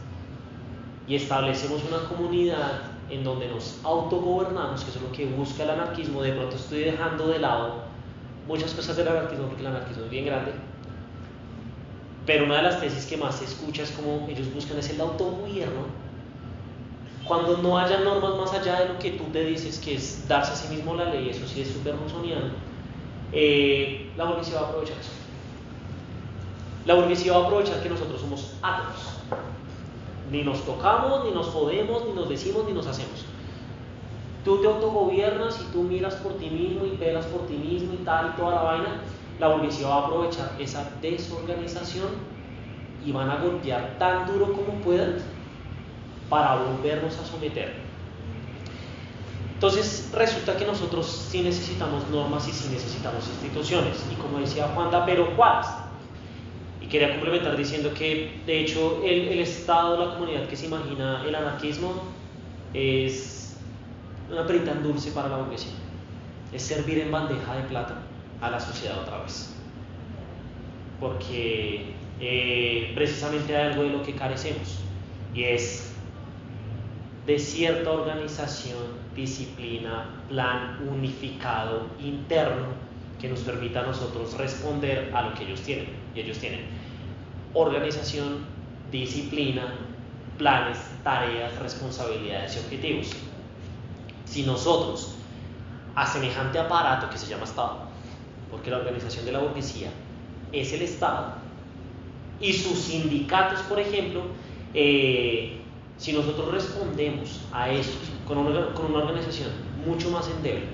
y establecemos una comunidad en donde nos autogobernamos, que eso es lo que busca el anarquismo, de pronto estoy dejando de lado muchas cosas del anarquismo porque el anarquismo es bien grande, pero una de las tesis que más se escucha es como ellos buscan es el autogobierno. Cuando no haya normas más allá de lo que tú te dices, que es darse a sí mismo la ley, eso sí es súper rusoniano, la burguesía va a aprovechar eso. La burguesía va a aprovechar que nosotros somos átomos. Ni nos tocamos, ni nos jodemos, ni nos decimos, ni nos hacemos. Tú te autogobiernas y tú miras por ti mismo y pelas por ti mismo y tal y toda la vaina. La burguesía va a aprovechar esa desorganización y van a golpear tan duro como puedan para volvernos a someter. Entonces resulta que nosotros sí necesitamos normas y sí necesitamos instituciones. Y como decía Juanda, ¿pero cuáles? Y quería complementar diciendo que, de hecho, el Estado, la comunidad que se imagina el anarquismo es una perita en dulce para la burguesía. Es servir en bandeja de plata a la sociedad otra vez. Porque precisamente hay algo de lo que carecemos. Y es de cierta organización, disciplina, plan unificado interno que nos permita a nosotros responder a lo que ellos tienen. Y ellos tienen organización, disciplina, planes, tareas, responsabilidades y objetivos. Si nosotros, a semejante aparato que se llama Estado, porque la organización de la burguesía es el Estado y sus sindicatos, por ejemplo, si nosotros respondemos a eso con una organización mucho más endeble,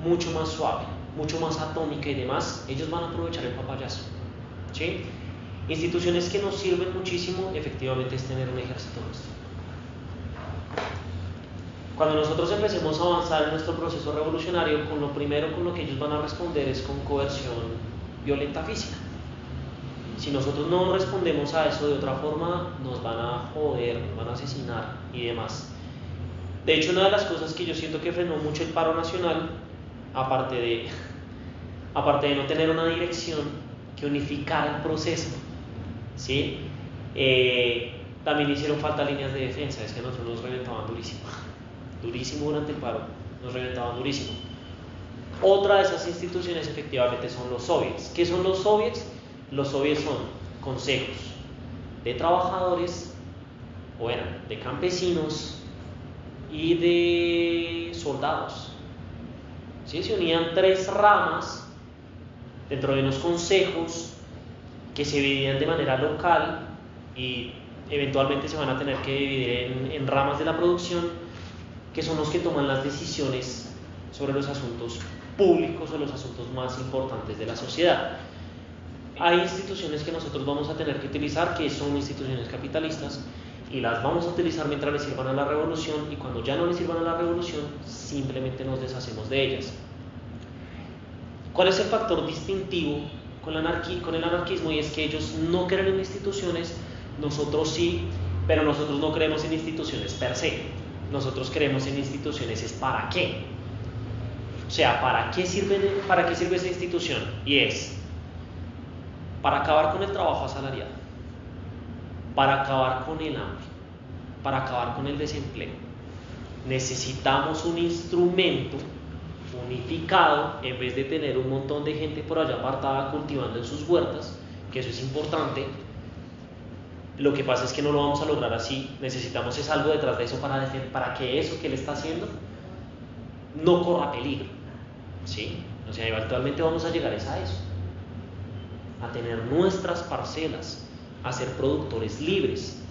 mucho más suave, mucho más atómica y demás, ellos van a aprovechar el papayazo, ¿sí? Instituciones que nos sirven muchísimo, efectivamente, es tener un ejército nuestro. Cuando nosotros empecemos a avanzar en nuestro proceso revolucionario, con lo primero con lo que ellos van a responder es con coerción violenta física. Si nosotros no respondemos a eso de otra forma, nos van a joder, nos van a asesinar y demás. De hecho, una de las cosas que yo siento que frenó mucho el paro nacional, aparte de no tener una dirección que unificara el proceso, ¿sí? También hicieron falta líneas de defensa. Es que nosotros nos reventaban durísimo durante el paro, nos reventaban durísimo. Otra de esas instituciones efectivamente son los soviets. ¿Qué son los soviets? Los soviets son consejos de trabajadores, o eran de campesinos y de soldados, ¿sí? Se unían 3 ramas dentro de unos consejos que se dividían de manera local y eventualmente se van a tener que dividir en ramas de la producción, que son los que toman las decisiones sobre los asuntos públicos o los asuntos más importantes de la sociedad. Hay instituciones que nosotros vamos a tener que utilizar que son instituciones capitalistas y las vamos a utilizar mientras les sirvan a la revolución, y cuando ya no les sirvan a la revolución simplemente nos deshacemos de ellas. ¿Cuál es el factor distintivo con el anarquismo? Y es que ellos no creen en instituciones, nosotros sí, pero nosotros no creemos en instituciones per se. Nosotros creemos en instituciones es para qué. O sea, ¿para qué sirve esa institución? Y es para acabar con el trabajo asalariado, para acabar con el hambre, para acabar con el desempleo. Necesitamos un instrumento unificado, en vez de tener un montón de gente por allá apartada cultivando en sus huertas, que eso es importante. Lo que pasa es que no lo vamos a lograr así. Necesitamos es algo detrás de eso para que eso que él está haciendo no corra peligro, ¿sí? O sea, eventualmente vamos a llegar a eso, a tener nuestras parcelas, a ser productores libres.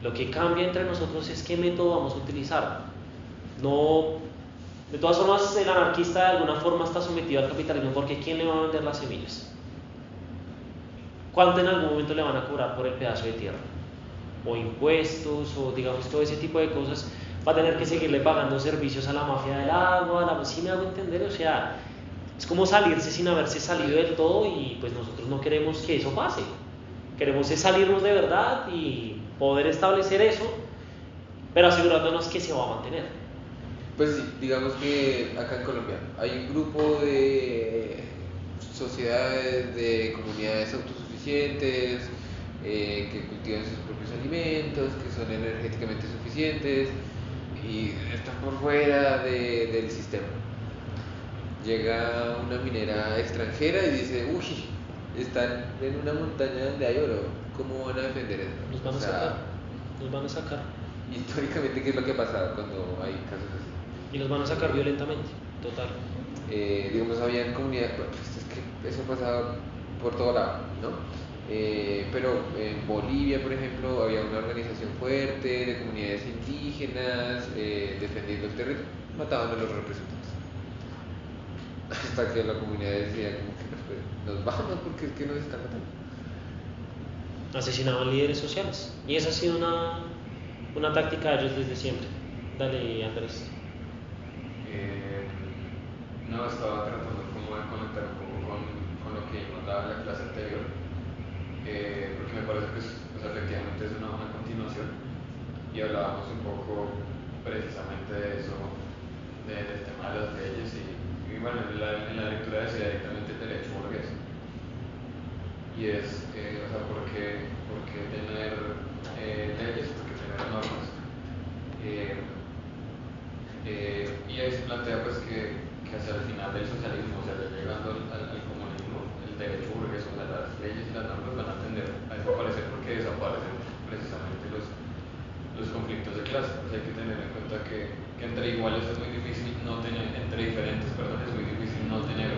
Lo que cambia entre nosotros es qué método vamos a utilizar. No, de todas formas, el anarquista de alguna forma está sometido al capitalismo, porque ¿quién le va a vender las semillas? ¿Cuánto en algún momento le van a cobrar por el pedazo de tierra? O impuestos, o digamos todo ese tipo de cosas. Va a tener que seguirle pagando servicios a la mafia del agua, ¿sí me hago entender? O sea, es como salirse sin haberse salido del todo, y pues nosotros no queremos que eso pase. Queremos es salirnos de verdad y poder establecer eso, pero asegurándonos que se va a mantener. Pues sí, digamos que acá en Colombia hay un grupo de sociedades, de comunidades autosuficientes, que cultivan sus propios alimentos, que son energéticamente suficientes y están por fuera del sistema. Llega una minera extranjera y dice, uy, están en una montaña donde hay oro, ¿cómo van a defender eso? Nos van a sacar. Históricamente, ¿qué es lo que ha pasado cuando hay casos así? Y los van a sacar violentamente, total. Digamos, habían comunidades, pues es que eso pasaba por todo lado, ¿no? Pero en Bolivia, por ejemplo, había una organización fuerte de comunidades indígenas defendiendo el territorio, mataban a los representantes. Hasta que la comunidad decía como que nos vamos porque es que nos están matando. Asesinaban líderes sociales, y esa ha sido una táctica de ellos desde siempre. Dale, Andrés. No, estaba tratando como de conectar un poco con lo que nos daba en la clase anterior, porque me parece que efectivamente es una continuación, y hablábamos un poco precisamente de eso, del tema de las leyes, y bueno, en la lectura decía directamente el derecho burgués, y es, ¿por qué tener leyes? ¿Por qué tener normas? Y ahí se plantea pues que hacia el final del socialismo, o sea, llegando al comunismo, el derecho burgués, o sea, las leyes y las normas van a tender a desaparecer, porque desaparecen precisamente los conflictos de clase. Pues hay que tener en cuenta que entre iguales es muy difícil no tener, entre diferentes, perdón, es muy difícil no tener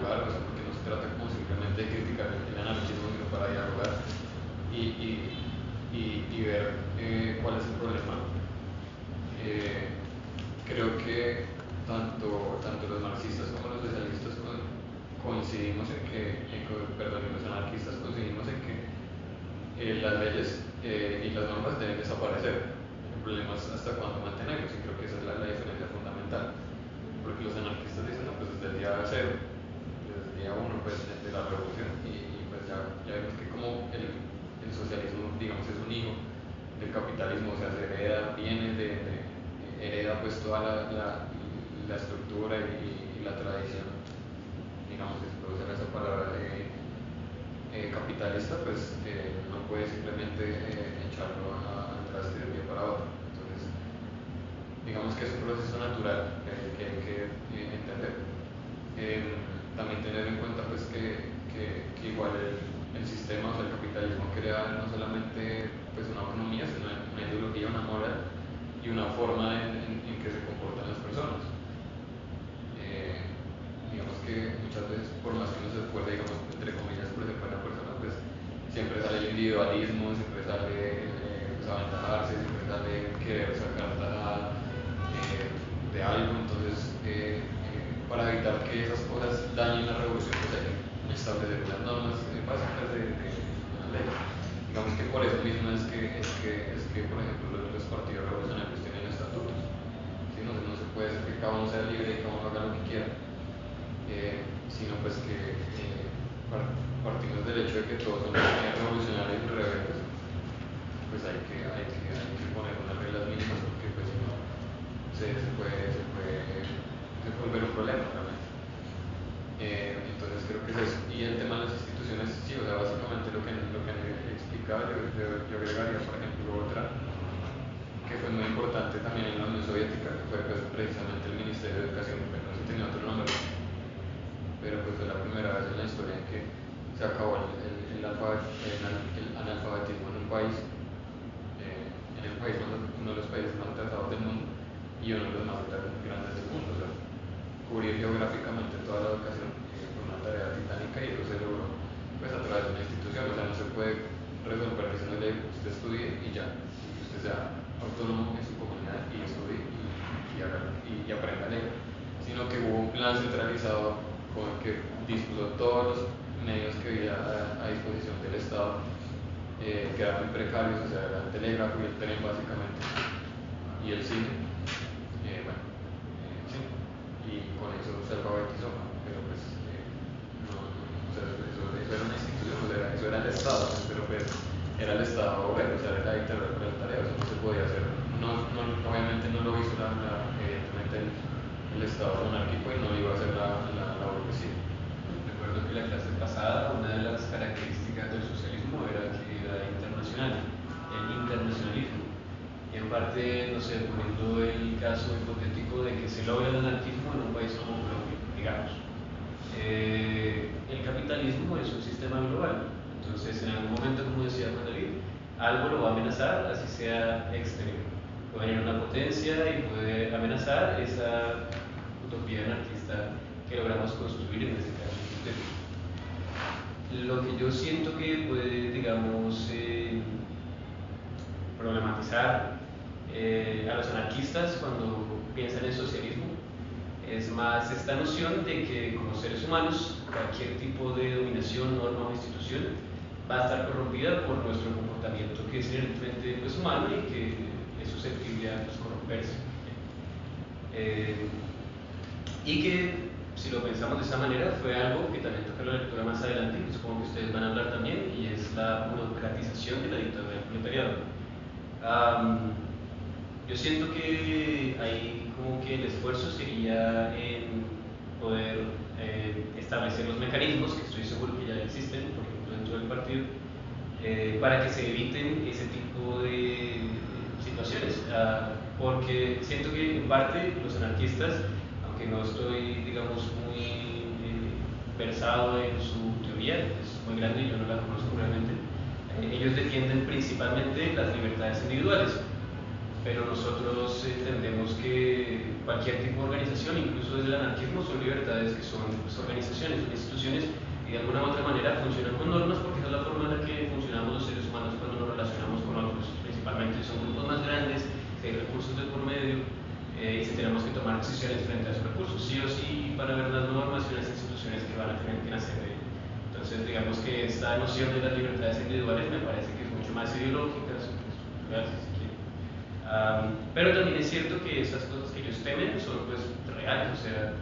dialogar, o sea, porque no se trata como simplemente de criticar el anarquismo, sino para dialogar y ver cuál es el problema. Creo que tanto los marxistas como los socialistas coincidimos en que, perdón, los anarquistas coincidimos en que las leyes y las normas deben desaparecer. El problema es hasta cuándo mantenerlos, y creo que esa es la diferencia fundamental. Porque los anarquistas dicen, no, pues desde el día cero, desde el día uno, pues de la revolución, y pues ya vemos que como el socialismo, digamos, es un hijo del capitalismo, o sea, se hereda, hereda pues toda la estructura y la tradición, digamos, si se puede usar esa palabra capitalista, pues no puede simplemente echarlo al traste de un día para otro. Entonces, digamos que es un proceso natural que hay que entender. También tener en cuenta pues que igual el sistema, o sea, el capitalismo crea no solamente pues una economía, sino una ideología, una moral y una forma en que se comportan las personas. Digamos que muchas veces, por más que no se esfuerce, digamos, entre comillas, por ser buena persona, pues siempre sale el individualismo, siempre sale pues, aventajarse, siempre sale querer sacar de algo. Entonces, para evitar que esas cosas dañen la revolución, pues hay que establecer unas normas básicas de una ley. Digamos que por eso mismo es que por ejemplo, los partidos revolucionarios tienen estatutos. ¿Sí? No se puede decir que cada uno sea libre y cada uno haga lo que quiera, sino pues que partimos del hecho de que todos son revolucionarios y rebeldes. Pues hay que poner unas reglas mínimas, porque pues si no se puede volver un problema realmente. Entonces creo que es eso. Y el tema de las instituciones, sí, o sea, básicamente lo que han explicado, yo agregaría, por ejemplo, otra que fue muy importante también en la Unión Soviética, que fue pues, precisamente el Ministerio de Educación, que no sé si tenía otro nombre, pero pues fue la primera vez en la historia en que se acabó el analfabetismo en un país, uno de los países más atrasados del mundo y uno de los más grandes del mundo. O sea, cubrir geográficamente toda la educación fue una tarea titánica, y eso se logró pues, a través de una institución. O sea, no se puede resolver diciéndole usted estudie y ya, y usted sea autónomo en su comunidad y estudie y aprenda a leer, sino que hubo un plan centralizado con el que dispuso todos los medios que había a disposición del Estado, que eran muy precarios, o sea, era el telégrafo y el tren básicamente, y el cine. Sí, y con eso se alfabetizó, pero pues no, o sea, eso era una institución, o sea, eso era el Estado, pero pues era el Estado obrero, o sea, era la dictadura proletaria, eso no se podía hacer. Obviamente no lo hizo evidentemente el Estado monárquico, y no lo iba a hacer la burguesía. Recuerdo que la clase pasada, una de las características del socialismo era que era internacional, el internacionalismo. Y en parte, no sé, poniendo el caso hipotético de que se logra el anarquismo en un país como Colombia, digamos. El capitalismo es un sistema global, entonces en algún momento, como decía Juan David, algo lo va a amenazar, así sea exterior. Puede venir una potencia y puede amenazar esa utopía anarquista que logramos construir en este caso. Lo que yo siento que puede, digamos, problematizar a los anarquistas cuando piensan en socialismo es más esta noción de que como seres humanos cualquier tipo de dominación, norma o institución va a estar corrompida por nuestro comportamiento, que es inherentemente pues, humano y que es susceptible a pues, corromperse. Y que si lo pensamos de esa manera fue algo que también toca la lectura más adelante, que supongo que ustedes van a hablar también, y es la burocratización de la dictadura del proletariado. Yo siento que ahí como que el esfuerzo sería en poder establecer los mecanismos, que estoy seguro que ya existen, por ejemplo dentro del partido, para que se eviten ese tipo de situaciones, porque siento que en parte los anarquistas, aunque no estoy, digamos, muy versado en su teoría, es muy grande y yo no la conozco realmente, ellos defienden principalmente las libertades individuales. pero nosotros entendemos que cualquier tipo de organización, incluso desde el anarquismo, son libertades que son pues, organizaciones, son instituciones y de alguna u otra manera funcionan con normas porque esa es la forma en la que funcionamos los seres humanos cuando nos relacionamos con otros, principalmente si son grupos más grandes, si hay recursos de por medio y si tenemos que tomar decisiones frente a esos recursos, sí o sí van a haber unas normas y unas instituciones que van a tener que nacer de ello. Entonces digamos que esta noción de las libertades individuales me parece que es mucho más ideológica, superficial, si se quiere. Pero también es cierto que esas cosas que ellos temen son pues reales, o sea,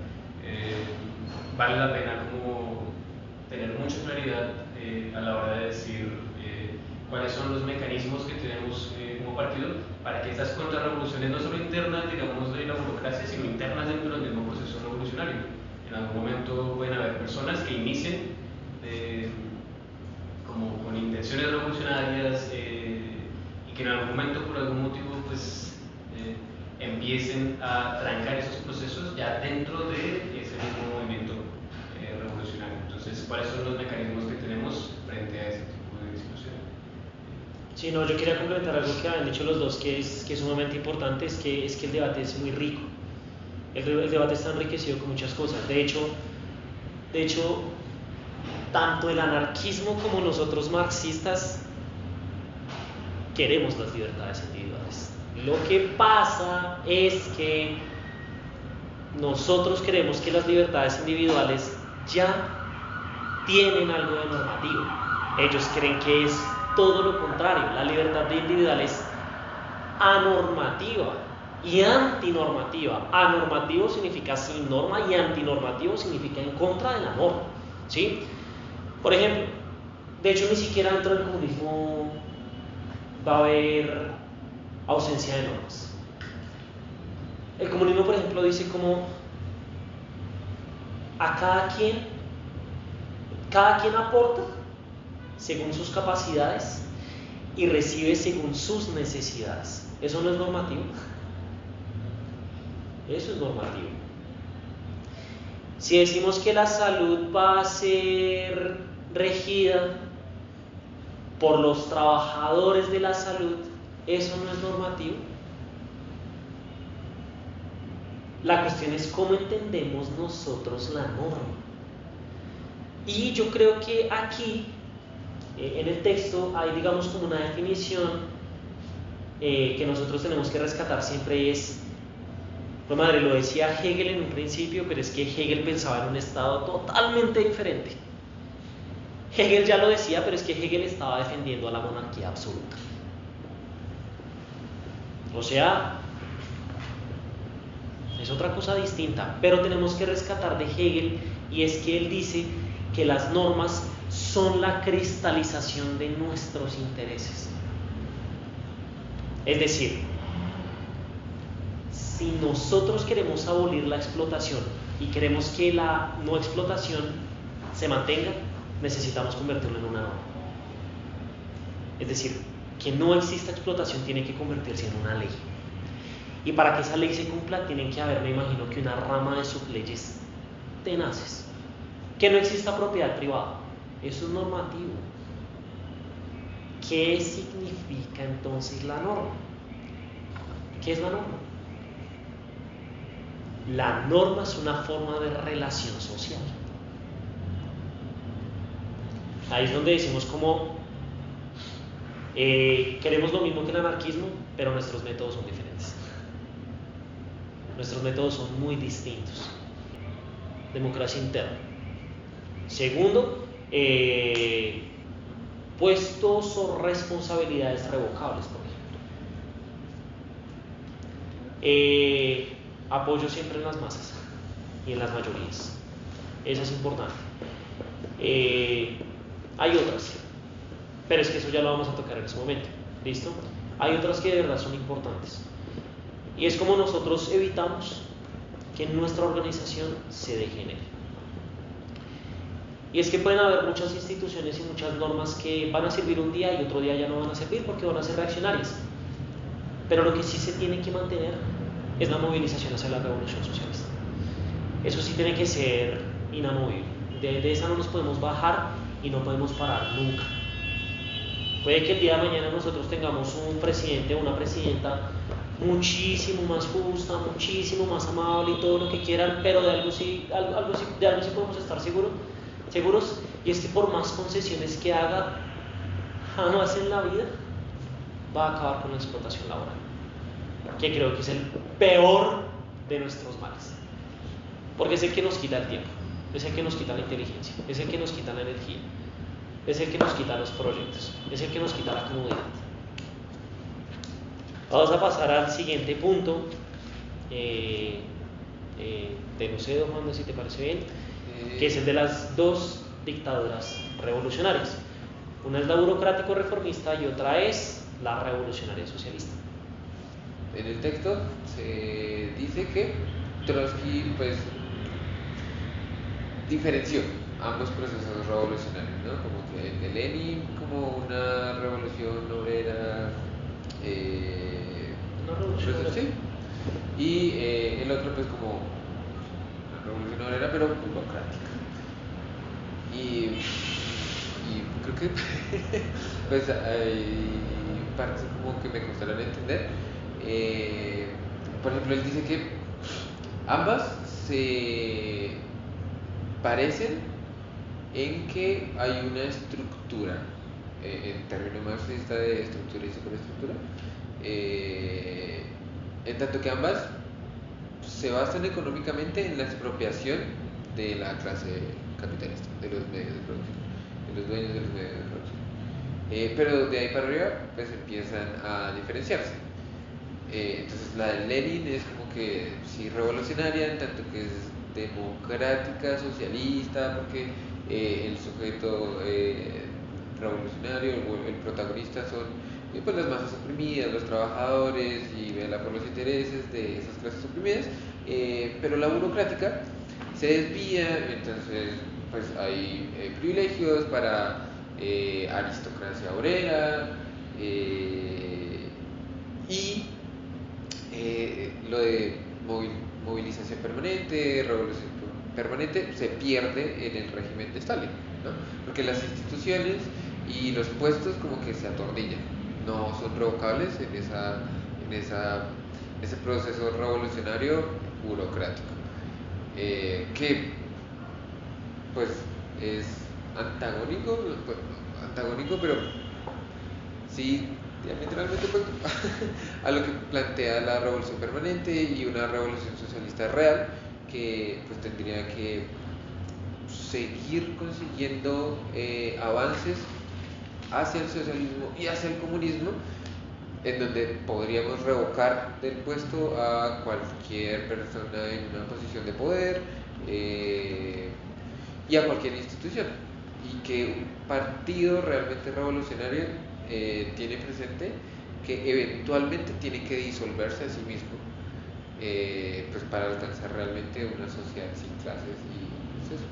vale la pena como tener mucha claridad a la hora de decir cuáles son los mecanismos que tenemos como partido para que estas contrarrevoluciones no solo internas, digamos, de la burocracia, sino internas dentro del mismo proceso revolucionario. En algún momento pueden haber personas que inicien como con intenciones revolucionarias y que en algún momento por algún motivo pues empiecen a trancar esos procesos ya dentro de ese mismo movimiento revolucionario. Entonces, ¿cuáles son los mecanismos que tenemos frente a ese tipo de discusión? Sí, no, yo quería complementar algo que habían dicho los dos que es sumamente importante, es que el debate es muy rico. El debate está enriquecido con muchas cosas. De hecho, tanto el anarquismo como nosotros marxistas queremos las libertades individuales. Lo que pasa es que nosotros creemos que las libertades individuales ya tienen algo de normativo. Ellos creen que es todo lo contrario. La libertad individual es anormativa y antinormativa. Anormativo significa sin norma y antinormativo significa en contra de la norma, ¿sí? Por ejemplo, de hecho ni siquiera dentro del comunismo va a haber ausencia de normas. El comunismo, por ejemplo, dice como a cada quien aporta según sus capacidades y recibe según sus necesidades. ¿Eso no es normativo? Eso es normativo. Si decimos que la salud va a ser regida por los trabajadores de la salud, ¿eso no es normativo? La cuestión es cómo entendemos nosotros la norma. Y yo creo que aquí, en el texto, hay digamos como una definición que nosotros tenemos que rescatar siempre es, no madre, lo decía Hegel en un principio, pero es que Hegel pensaba en un estado totalmente diferente. Hegel ya lo decía, pero es que Hegel estaba defendiendo a la monarquía absoluta. O sea, es otra cosa distinta, pero tenemos que rescatar de Hegel, y es que él dice que las normas son la cristalización de nuestros intereses. Es decir, si nosotros queremos abolir la explotación y queremos que la no explotación se mantenga, necesitamos convertirlo en una norma. Es decir, que no exista explotación tiene que convertirse en una ley. Y para que esa ley se cumpla, tienen que haber, me imagino, que una rama de subleyes tenaces. Que no exista propiedad privada. Eso es normativo. ¿Qué significa entonces la norma? ¿Qué es la norma? La norma es una forma de relación social. Ahí es donde decimos como queremos lo mismo que el anarquismo, pero nuestros métodos son diferentes. Nuestros métodos son muy distintos. Democracia interna. Segundo, puestos o responsabilidades revocables, por ejemplo. Apoyo siempre en las masas y en las mayorías. Eso es importante. Hay otras, pero es que eso ya lo vamos a tocar en ese momento. ¿Listo? Hay otras que de verdad son importantes. Y es como nosotros evitamos que nuestra organización se degenere. Y es que pueden haber muchas instituciones y muchas normas que van a servir un día y otro día ya no van a servir porque van a ser reaccionarias. Pero lo que sí se tiene que mantener es la movilización hacia la revolución socialista. Eso sí tiene que ser inamovible. De esa no nos podemos bajar y no podemos parar nunca. Puede que el día de mañana nosotros tengamos un presidente o una presidenta muchísimo más justa, muchísimo más amable y todo lo que quieran, pero de algo sí podemos estar seguros, y es que por más concesiones que haga, jamás en la vida va a acabar con la explotación laboral, que creo que es el peor de nuestros males, porque es el que nos quita el tiempo, es el que nos quita la inteligencia, es el que nos quita la energía, es el que nos quita los proyectos, es el que nos quita la comodidad. Vamos a pasar al siguiente punto. Te lo cedo, Juan, si te parece bien, que es el de las dos dictaduras revolucionarias. Una es la burocrático reformista y otra es la revolucionaria socialista. En el texto se dice que Trotsky pues diferenció ambos procesos revolucionarios, ¿no? Como que el de Lenin como una revolución obrera, sí, y el otro pues como una revolución obrera pero burocrática. Y creo que pues hay partes como que me costaron entender. Por ejemplo, él dice que ambas se parecen en que hay una estructura, en términos marxistas de estructura y superestructura, en tanto que ambas se basan económicamente en la expropiación de la clase capitalista, de los medios de producción, de los dueños de los medios de producción. Pero de ahí para arriba pues empiezan a diferenciarse. Entonces la de Lenin es como que sí revolucionaria, en tanto que es democrática, socialista, porque el sujeto revolucionario, el protagonista son pues las masas oprimidas, los trabajadores, y vela por los intereses de esas clases oprimidas. Pero la burocrática se desvía, entonces pues hay privilegios para aristocracia obrera, y lo de movilización permanente, revolución permanente, se pierde en el régimen de Stalin, ¿no? Porque las instituciones y los puestos como que se atornillan, no son revocables en ese proceso revolucionario burocrático, que pues es antagónico, pero sí diametralmente pues, a lo que plantea la revolución permanente y una revolución socialista real, que pues tendría que seguir consiguiendo avances hacia el socialismo y hacia el comunismo, en donde podríamos revocar del puesto a cualquier persona en una posición de poder, y a cualquier institución, y que un partido realmente revolucionario tiene presente que eventualmente tiene que disolverse a sí mismo, pues para alcanzar realmente una sociedad sin clases, y pues eso,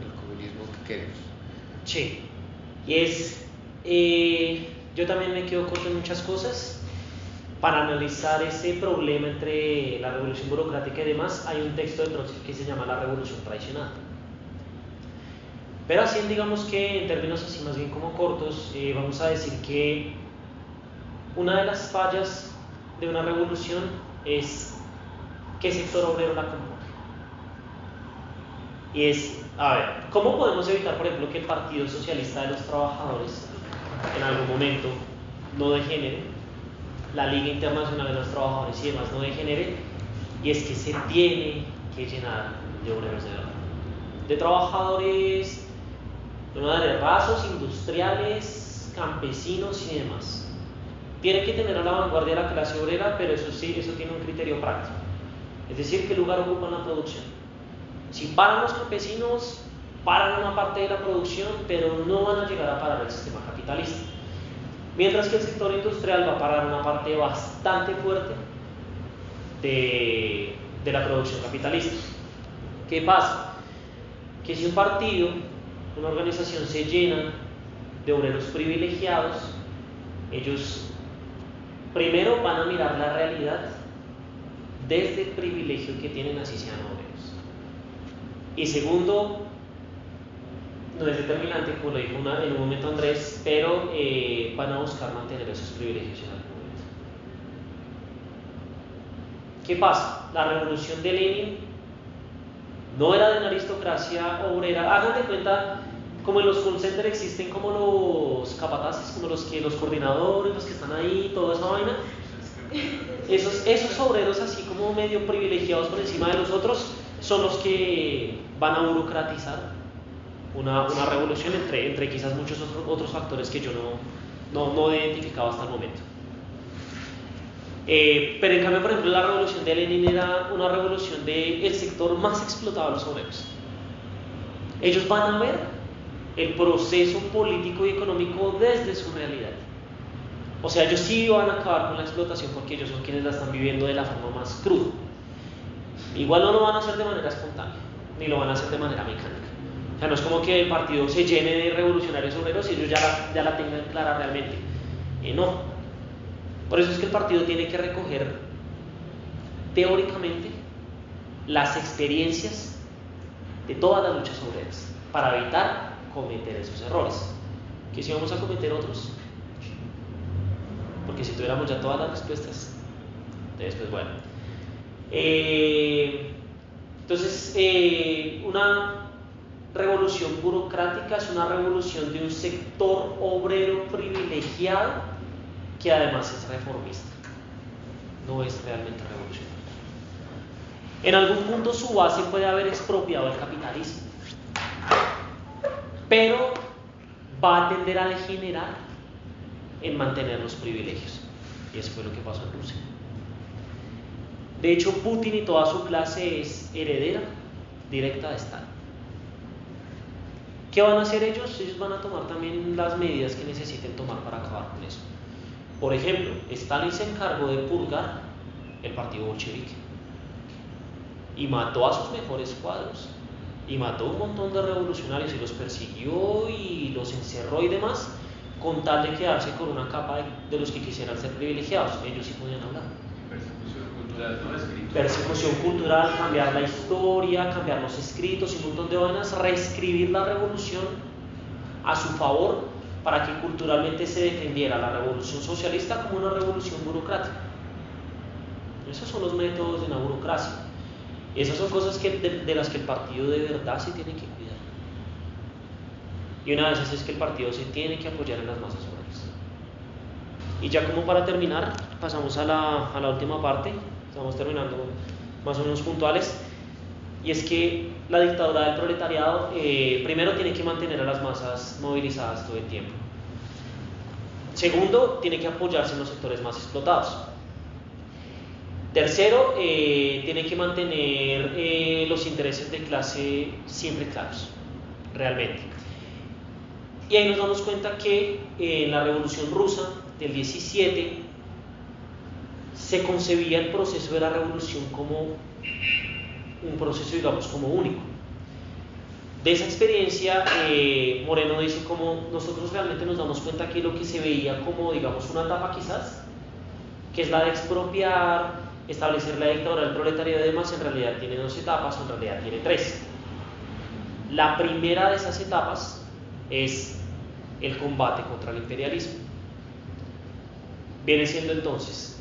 el comunismo que queremos. Sí, yo también me quedo corto en muchas cosas. Para analizar ese problema entre la revolución burocrática y demás, hay un texto de Trotsky que se llama La Revolución Traicionada. Pero así, digamos que en términos así más bien como cortos, vamos a decir que una de las fallas de una revolución es qué sector obrero la compone. Y es, a ver, ¿cómo podemos evitar, por ejemplo, que el Partido Socialista de los Trabajadores en algún momento no degenere, la Liga Internacional de los Trabajadores y demás no degenere? Y es que se tiene que llenar de obreros de verdad, de trabajadores de rasos, industriales, campesinos y demás. Tiene que tener a la vanguardia la clase obrera, pero eso sí, eso tiene un criterio práctico. Es decir, qué lugar ocupa en la producción. Si paran los campesinos, paran una parte de la producción, pero no van a llegar a parar el sistema capitalista. Mientras que el sector industrial va a parar una parte bastante fuerte de la producción capitalista. ¿Qué pasa? Que si un partido, una organización se llena de obreros privilegiados, ellos primero van a mirar la realidad desde el privilegio que tienen, así sean obreros. Y segundo, no es determinante, como lo dijo en un momento Andrés, pero van a buscar mantener esos privilegios en algún ¿Qué pasa? La revolución de Lenin no era de una aristocracia obrera. Hagan de cuenta, como en los call centers existen como los capataces, como los coordinadores, los que están ahí, toda esa vaina. Esos obreros así como medio privilegiados por encima de los otros son los que van a burocratizar una revolución entre quizás muchos otros factores que yo no he identificado hasta el momento. Pero en cambio, por ejemplo, la revolución de Lenin era una revolución del sector más explotado de los obreros. Ellos van a ver el proceso político y económico desde su realidad. O sea, ellos sí van a acabar con la explotación porque ellos son quienes la están viviendo de la forma más cruda. Igual no lo van a hacer de manera espontánea, ni lo van a hacer de manera mecánica. O sea, no es como que el partido se llene de revolucionarios obreros y ellos ya la tengan clara realmente. No. Por eso es que el partido tiene que recoger teóricamente las experiencias de todas las luchas obreras para evitar cometer esos errores. Que si vamos a cometer otros, porque si tuviéramos ya todas las respuestas, entonces pues bueno. Entonces, una revolución burocrática es una revolución de un sector obrero privilegiado que además es reformista, no es realmente revolucionario. En algún punto su base puede haber expropiado el capitalismo, pero va a tender a degenerar en mantener los privilegios, y eso fue lo que pasó en Rusia. De hecho, Putin y toda su clase es heredera directa de Stalin. ¿Qué van a hacer ellos? Ellos van a tomar también las medidas que necesiten tomar para acabar con eso. Por ejemplo, Stalin se encargó de purgar el partido bolchevique y mató a sus mejores cuadros y mató un montón de revolucionarios y los persiguió y los encerró y demás, con tal de quedarse con una capa de los que quisieran ser privilegiados. Ellos sí podían hablar. Persecución cultural, no escrito. Persecución cultural, cambiar la historia, cambiar los escritos y un montón de vainas, reescribir la revolución a su favor para que culturalmente se defendiera la revolución socialista como una revolución burocrática. Esos son los métodos de la burocracia. Esas son cosas de las que el partido de verdad se tiene que cuidar. Y una de esas es que el partido se tiene que apoyar en las masas obreras. Y ya como para terminar, pasamos a la última parte. Estamos terminando más o menos puntuales. Y es que la dictadura del proletariado primero tiene que mantener a las masas movilizadas todo el tiempo. Segundo, tiene que apoyarse en los sectores más explotados. Tercero, tiene que mantener los intereses de clase siempre claros, realmente. Y ahí nos damos cuenta que en la Revolución Rusa del 17 se concebía el proceso de la revolución como un proceso, digamos, como único. De esa experiencia, Moreno dice como nosotros realmente nos damos cuenta que lo que se veía como, digamos, una etapa quizás, que es la de expropiar, establecer la dictadura del proletariado y demás, en realidad tiene 2 etapas, en realidad tiene 3. La primera de esas etapas es el combate contra el imperialismo. Viene siendo entonces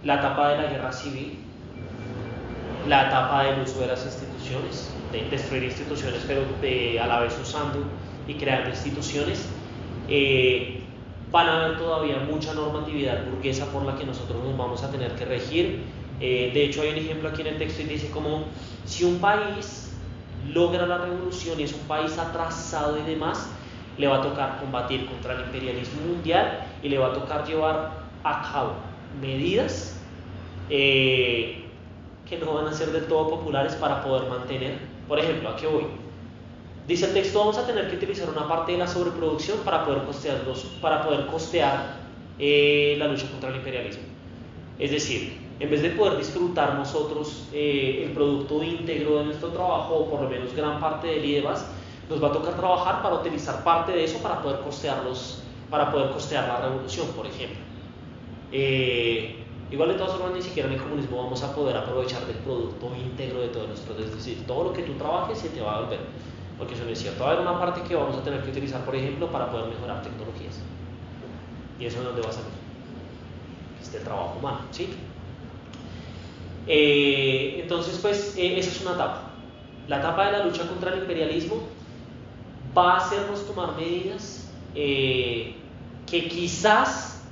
la etapa de la guerra civil, la etapa del uso de las instituciones, de destruir instituciones, pero a la vez usando y creando instituciones. Van a haber todavía mucha normatividad burguesa por la que nosotros nos vamos a tener que regir. De hecho, hay un ejemplo aquí en el texto y dice como si un país logra la revolución y es un país atrasado y demás, le va a tocar combatir contra el imperialismo mundial y le va a tocar llevar a cabo medidas que no van a ser del todo populares para poder mantener. Por ejemplo, ¿a qué voy? Dice el texto, vamos a tener que utilizar una parte de la sobreproducción para poder costear la lucha contra el imperialismo. Es decir, en vez de poder disfrutar nosotros el producto íntegro de nuestro trabajo, o por lo menos gran parte del y demás, nos va a tocar trabajar para utilizar parte de eso para poder costear la revolución, por ejemplo. Igual de todas formas, ni siquiera en el comunismo vamos a poder aprovechar del producto íntegro de todo nuestro, es decir, todo lo que tú trabajes se te va a volver, porque eso no es cierto. Va a haber una parte que vamos a tener que utilizar, por ejemplo, para poder mejorar tecnologías. ¿Y eso es donde va a salir? Es del trabajo humano, ¿sí? Entonces, pues, esa es una etapa. La etapa de la lucha contra el imperialismo va a hacernos tomar medidas que quizás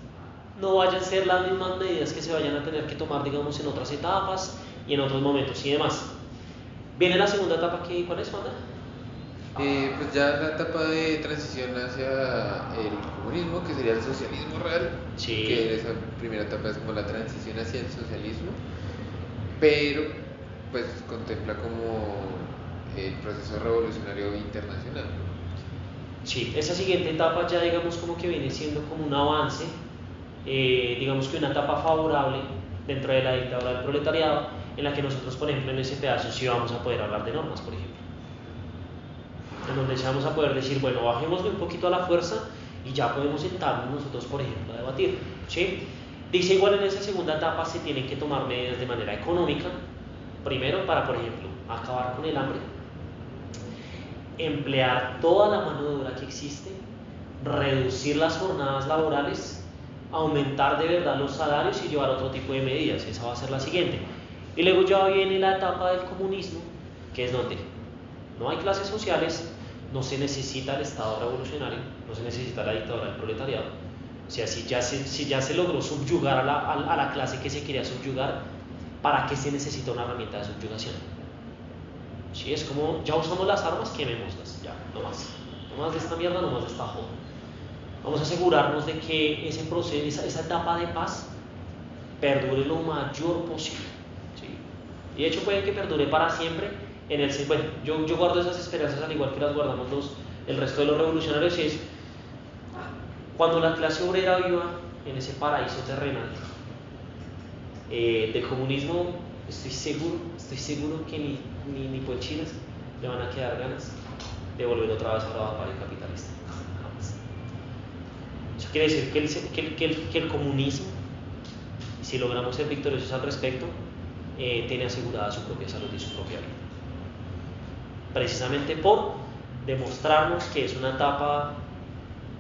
no vayan a ser las mismas medidas que se vayan a tener que tomar, digamos, en otras etapas y en otros momentos y demás. Viene la segunda etapa, ¿cuál es, Wanda? Pues ya la etapa de transición hacia el comunismo, que sería el socialismo real, Sí. que esa primera etapa es como la transición hacia el socialismo, pero pues contempla como el proceso revolucionario internacional. Sí, esa siguiente etapa ya digamos como que viene siendo como un avance, digamos que una etapa favorable dentro de la dictadura del proletariado, en la que nosotros, por ejemplo, en ese pedazo sí vamos a poder hablar de normas, por ejemplo. En donde sí vamos a poder decir, bueno, bajémosle un poquito a la fuerza y ya podemos sentarnos nosotros, por ejemplo, a debatir, ¿sí? Dice igual en esa segunda etapa se tienen que tomar medidas de manera económica, primero para, por ejemplo, acabar con el hambre, emplear toda la mano de obra que existe, reducir las jornadas laborales, aumentar de verdad los salarios y llevar otro tipo de medidas. Esa va a ser la siguiente. Y luego ya viene la etapa del comunismo, que es donde no hay clases sociales, no se necesita el Estado revolucionario, no se necesita la dictadura del proletariado. O sea, si ya se logró subyugar a la clase que se quería subyugar, ¿para qué se necesita una herramienta de subyugación? Sí, es como, ya usamos las armas, quemémoslas, ya, no más de esta mierda, no más de esta joda. Vamos a asegurarnos de que ese proceso, esa etapa de paz perdure lo mayor posible, ¿sí? Y de hecho puede que perdure para siempre. Bueno, yo guardo esas esperanzas al igual que las guardamos el resto de los revolucionarios, y es cuando la clase obrera viva en ese paraíso terrenal del comunismo. Estoy seguro que ni por chiles le van a quedar ganas de volver otra vez a trabajar el capitalista. Jamás. Eso quiere decir que el comunismo, si logramos ser victoriosos al respecto, tiene asegurada su propia salud y su propia vida. Precisamente por demostrarnos que es una etapa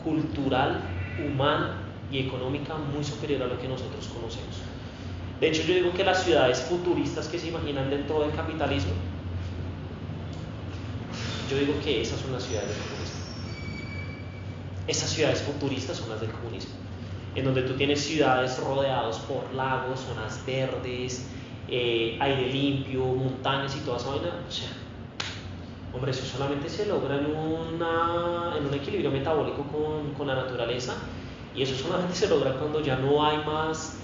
cultural, humana y económica muy superior a lo que nosotros conocemos. De hecho, yo digo que las ciudades futuristas que se imaginan dentro del capitalismo, yo digo que esas son las ciudades del comunismo. Esas ciudades futuristas son las del comunismo, en donde tú tienes ciudades rodeadas por lagos, zonas verdes, aire limpio, montañas y toda esa vaina. O sea, hombre, eso solamente se logra en un equilibrio metabólico con la naturaleza, y eso solamente se logra cuando ya no hay más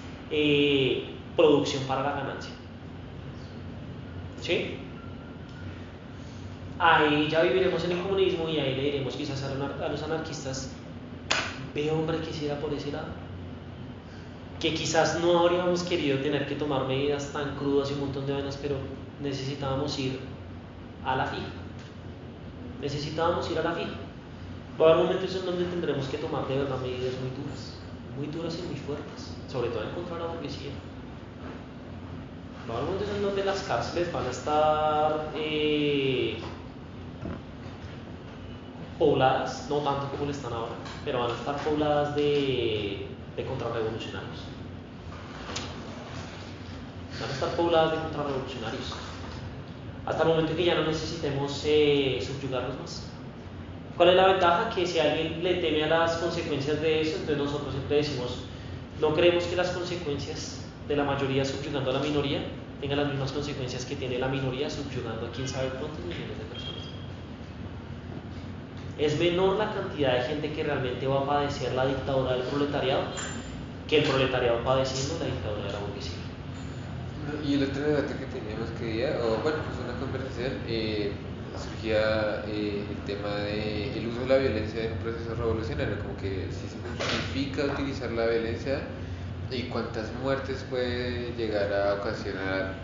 producción para la ganancia. ¿Sí? Ahí ya viviremos en el comunismo y ahí le diremos quizás a los anarquistas, ve hombre, quisiera por ese lado. Que quizás no habríamos querido tener que tomar medidas tan crudas y un montón de vainas, pero necesitábamos ir a la fija. Va a haber momentos en donde tendremos que tomar de verdad medidas muy duras y muy fuertes, sobre todo en contra de la burguesía. Va a haber momentos en donde las cárceles van a estar pobladas, no tanto como lo están ahora, pero van a estar pobladas de contrarrevolucionarios. Hasta el momento que ya no necesitemos subyugarlos más. ¿Cuál es la ventaja? Que si alguien le teme a las consecuencias de eso, entonces nosotros siempre decimos, no creemos que las consecuencias de la mayoría subyugando a la minoría tengan las mismas consecuencias que tiene la minoría subyugando a quién sabe cuántos millones de personas. Es menor la cantidad de gente que realmente va a padecer la dictadura del proletariado que el proletariado padeciendo la dictadura de la burguesía. Y el otro debate que teníamos que día, o bueno, pues una conversación, surgía el tema del uso de la violencia en un proceso revolucionario, como que si se justifica utilizar la violencia y cuántas muertes puede llegar a ocasionar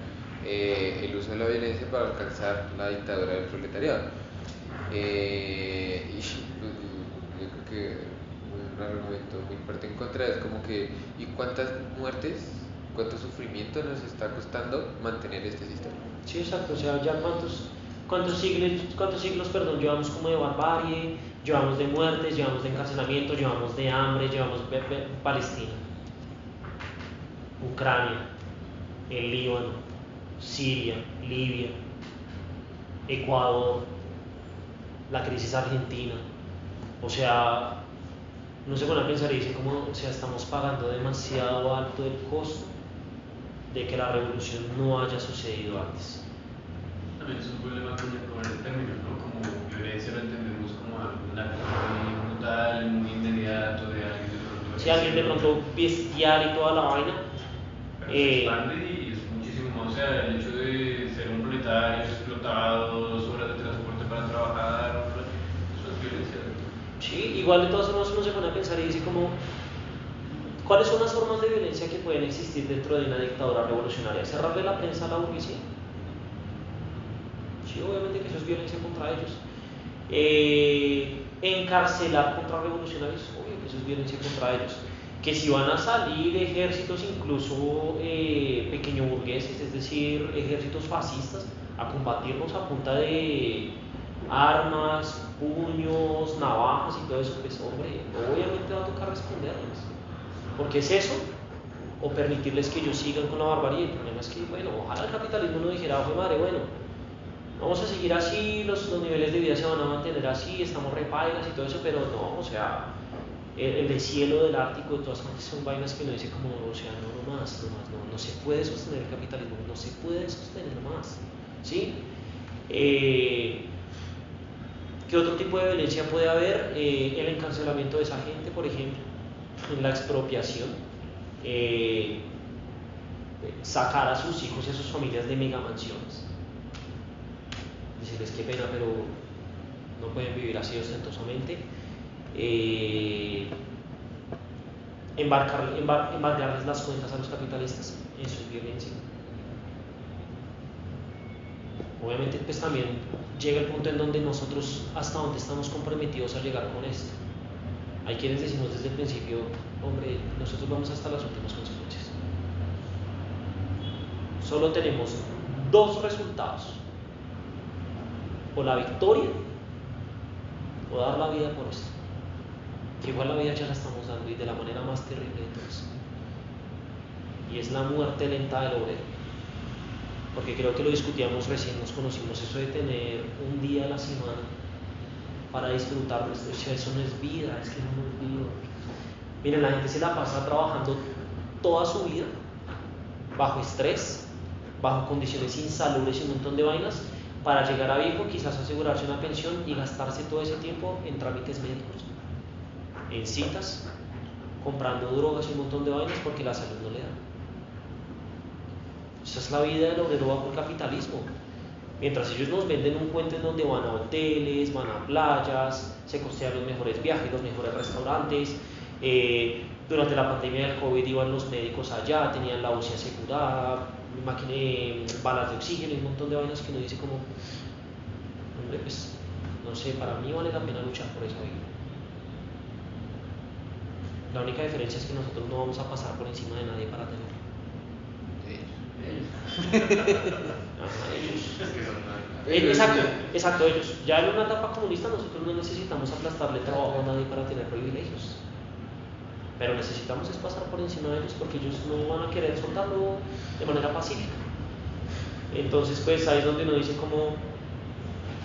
el uso de la violencia para alcanzar la dictadura del proletariado. Y yo creo que un argumento muy fuerte en contra es como que, ¿y cuántas muertes, cuánto sufrimiento nos está costando mantener este sistema? Sí, exacto. O sea, ya cuántos siglos llevamos como de barbarie, llevamos de muertes, llevamos de encarcelamiento, llevamos de hambre, llevamos Palestina, Ucrania, el Líbano, Siria, Libia, Ecuador, la crisis argentina. O sea, no se pone a pensar y dice como, o sea, estamos pagando demasiado alto el costo de que la revolución no haya sucedido antes. También es un problema con el término, ¿no? Como violencia lo entendemos como algo, un acto muy brutal, muy inmediato de alguien de pronto. Si alguien de pronto bestial y toda la vaina. Pero se expande y es muchísimo más, o sea, el hecho de ser un proletario explotado, 2 horas de transporte para trabajar, eso es violencia. Sí, igual de todas formas uno se pone a pensar y dice como, ¿cuáles son las formas de violencia que pueden existir dentro de una dictadura revolucionaria? ¿Cerrarle la prensa a la burguesía? Sí, obviamente que eso es violencia contra ellos. Encarcelar contra revolucionarios, obvio que eso es violencia contra ellos. Que si van a salir ejércitos incluso pequeño burgueses, es decir, ejércitos fascistas, a combatirnos a punta de armas, puños, navajas y todo eso, pues hombre, obviamente va a tocar responderles. Porque es eso, o permitirles que ellos sigan con la barbarie. El problema es que, bueno, ojalá el capitalismo no dijera, fue madre, bueno, vamos a seguir así, los niveles de vida se van a mantener así, estamos repailas y todo eso, pero no, o sea, el deshielo del Ártico, todas son vainas que uno dice como, o sea, no se puede sostener el capitalismo, no se puede sostener más, ¿sí? ¿Qué otro tipo de violencia puede haber? El encarcelamiento de esa gente, por ejemplo, en la expropiación, sacar a sus hijos y a sus familias de megamansiones. Decirles qué pena, pero no pueden vivir así ostentosamente. Embargarles las cuentas a los capitalistas, eso es violencia. Obviamente pues también llega el punto en donde nosotros hasta donde estamos comprometidos a llegar con esto. Hay quienes decimos desde el principio, hombre, nosotros vamos hasta las últimas consecuencias. Solo tenemos 2 resultados: o la victoria o dar la vida por esto, que igual la vida ya la estamos dando y de la manera más terrible de todas, y es la muerte lenta del obrero. Porque creo que lo discutíamos recién, nos conocimos, eso de tener un día a la semana para disfrutar de esto, eso no es vida, es que no es vida. Miren, la gente se la pasa trabajando toda su vida bajo estrés, bajo condiciones insalubres y un montón de vainas, para llegar a viejo, quizás asegurarse una pensión y gastarse todo ese tiempo en trámites médicos, en citas, comprando drogas y un montón de vainas porque la salud no le da. Esa es la vida del obrero bajo el capitalismo. Mientras ellos nos venden un cuento en donde van a hoteles, van a playas, se costean los mejores viajes, los mejores restaurantes. Durante la pandemia del COVID iban los médicos allá, tenían la UCI asegurada, balas de oxígeno y un montón de vainas que uno dice como, hombre, pues, no sé, para mí vale la pena luchar por esa vida. La única diferencia es que nosotros no vamos a pasar por encima de nadie para tenerlo. Exacto, ellos. Ya en una etapa comunista nosotros no necesitamos aplastarle trabajo a nadie para tener privilegios. Pero necesitamos es pasar por encima de ellos porque ellos no van a querer soltarlo de manera pacífica. Entonces pues ahí es donde uno dice como,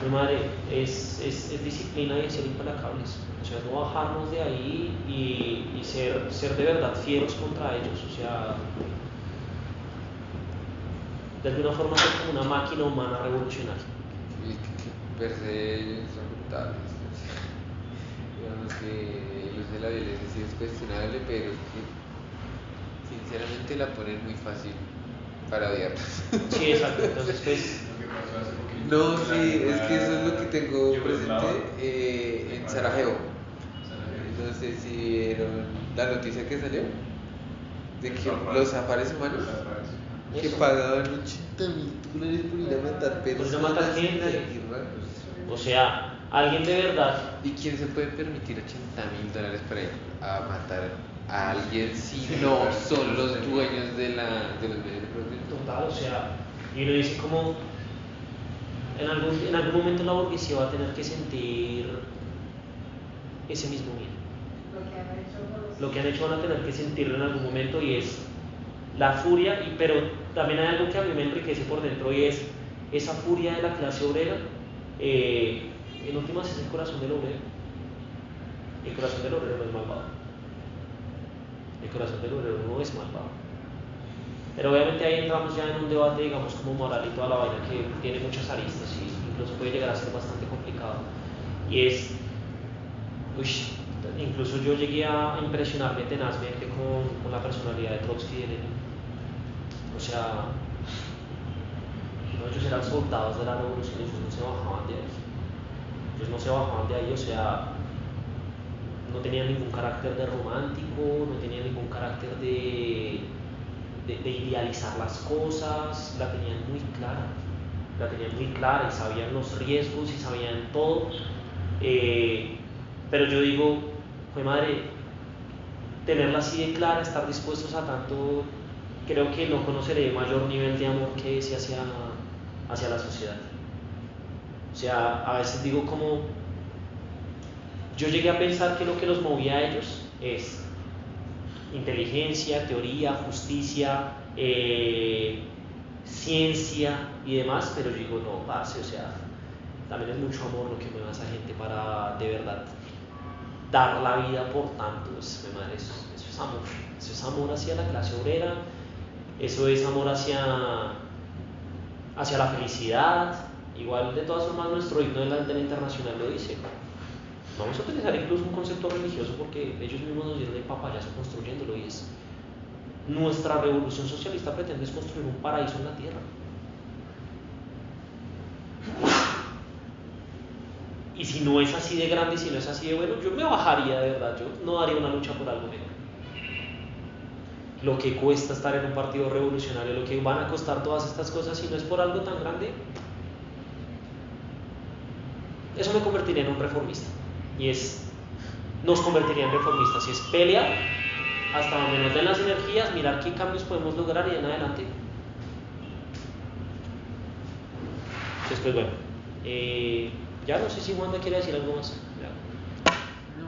mi madre, es disciplina y ser implacables. O sea, no bajarnos de ahí y ser de verdad fieros contra ellos. O sea, de alguna forma ser como una máquina humana revolucionaria. Y que per se son brutales. Digamos que el uso de la violencia sí es cuestionable, pero es que sinceramente la ponen muy fácil para odiarlos. Sí, exacto. Entonces pues... No, sí, es que eso es lo que tengo presente en Sarajevo. No sé si vieron la noticia que salió de que los zapares humanos que pagaban $80,000 por ir a matar personas en la guerra. O sea, alguien de verdad. ¿Y quién se puede permitir $80,000 para ir a matar a alguien si no son los dueños de los medios de producción? Total, o sea, y uno dice como en algún momento la burguesía va a tener que sentir ese mismo miedo. Lo que han hecho van a tener que sentirlo en algún momento, y es la furia, pero también hay algo que a mí me enriquece por dentro y es esa furia de la clase obrera. En últimas es el corazón del obrero. El corazón del obrero no es malvado. El corazón del obrero no es malvado. Pero obviamente ahí entramos ya en un debate, digamos, como moral y toda la vaina que tiene muchas aristas y incluso puede llegar a ser bastante complicado. Y es, incluso yo llegué a impresionarme tenazmente con la personalidad de Trotsky y de Lenin. O sea, ellos eran soldados de la revolución y ellos no se bajaban de ahí. Ellos no se bajaban de ahí, o sea, no tenían ningún carácter de romántico, no tenían ningún carácter de idealizar las cosas, la tenían muy clara y sabían los riesgos y sabían todo. Pero yo digo, fue madre, tenerla así de clara, estar dispuestos a tanto, creo que no conoceré mayor nivel de amor que ese hacia la sociedad. O sea, a veces digo como, yo llegué a pensar que lo que los movía a ellos es inteligencia, teoría, justicia, ciencia y demás, pero yo digo, no, parce, o sea, también es mucho amor lo que me da esa gente para de verdad dar la vida por tanto. Eso es amor hacia la clase obrera, eso es amor hacia la felicidad. Igual, de todas formas, nuestro himno de la internacional lo dice. Vamos a utilizar incluso un concepto religioso porque ellos mismos nos dieron el papayazo construyéndolo, y es: nuestra revolución socialista pretende construir un paraíso en la tierra. Y si no es así de grande y si no es así de bueno, yo me bajaría de verdad, yo no daría una lucha por algo mejor. Lo que cuesta estar en un partido revolucionario, lo que van a costar todas estas cosas, si no es por algo tan grande, eso me convertiría en un reformista. Y nos convertiría en reformistas. Y es pelear hasta donde nos den las energías, mirar qué cambios podemos lograr y en adelante. Después, bueno, ya no sé si Wanda quiere decir algo más. No,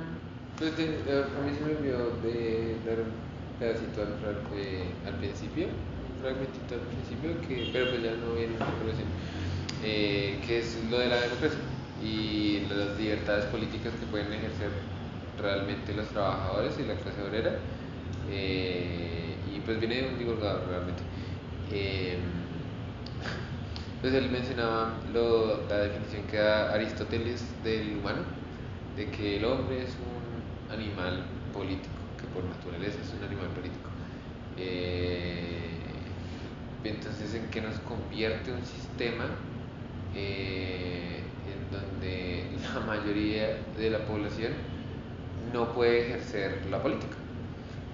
pues a mí se me olvidó de dar un pedacito al principio, un fragmentito al principio, pero pues ya no viene en conclusión, que es lo de la democracia y las libertades políticas que pueden ejercer realmente los trabajadores y la clase obrera, y pues viene de un divulgador realmente. Entonces él mencionaba la definición que da Aristóteles del humano, de que el hombre es un animal político, que por naturaleza es un animal político. Entonces, ¿en qué nos convierte un sistema en donde la mayoría de la población no puede ejercer la política?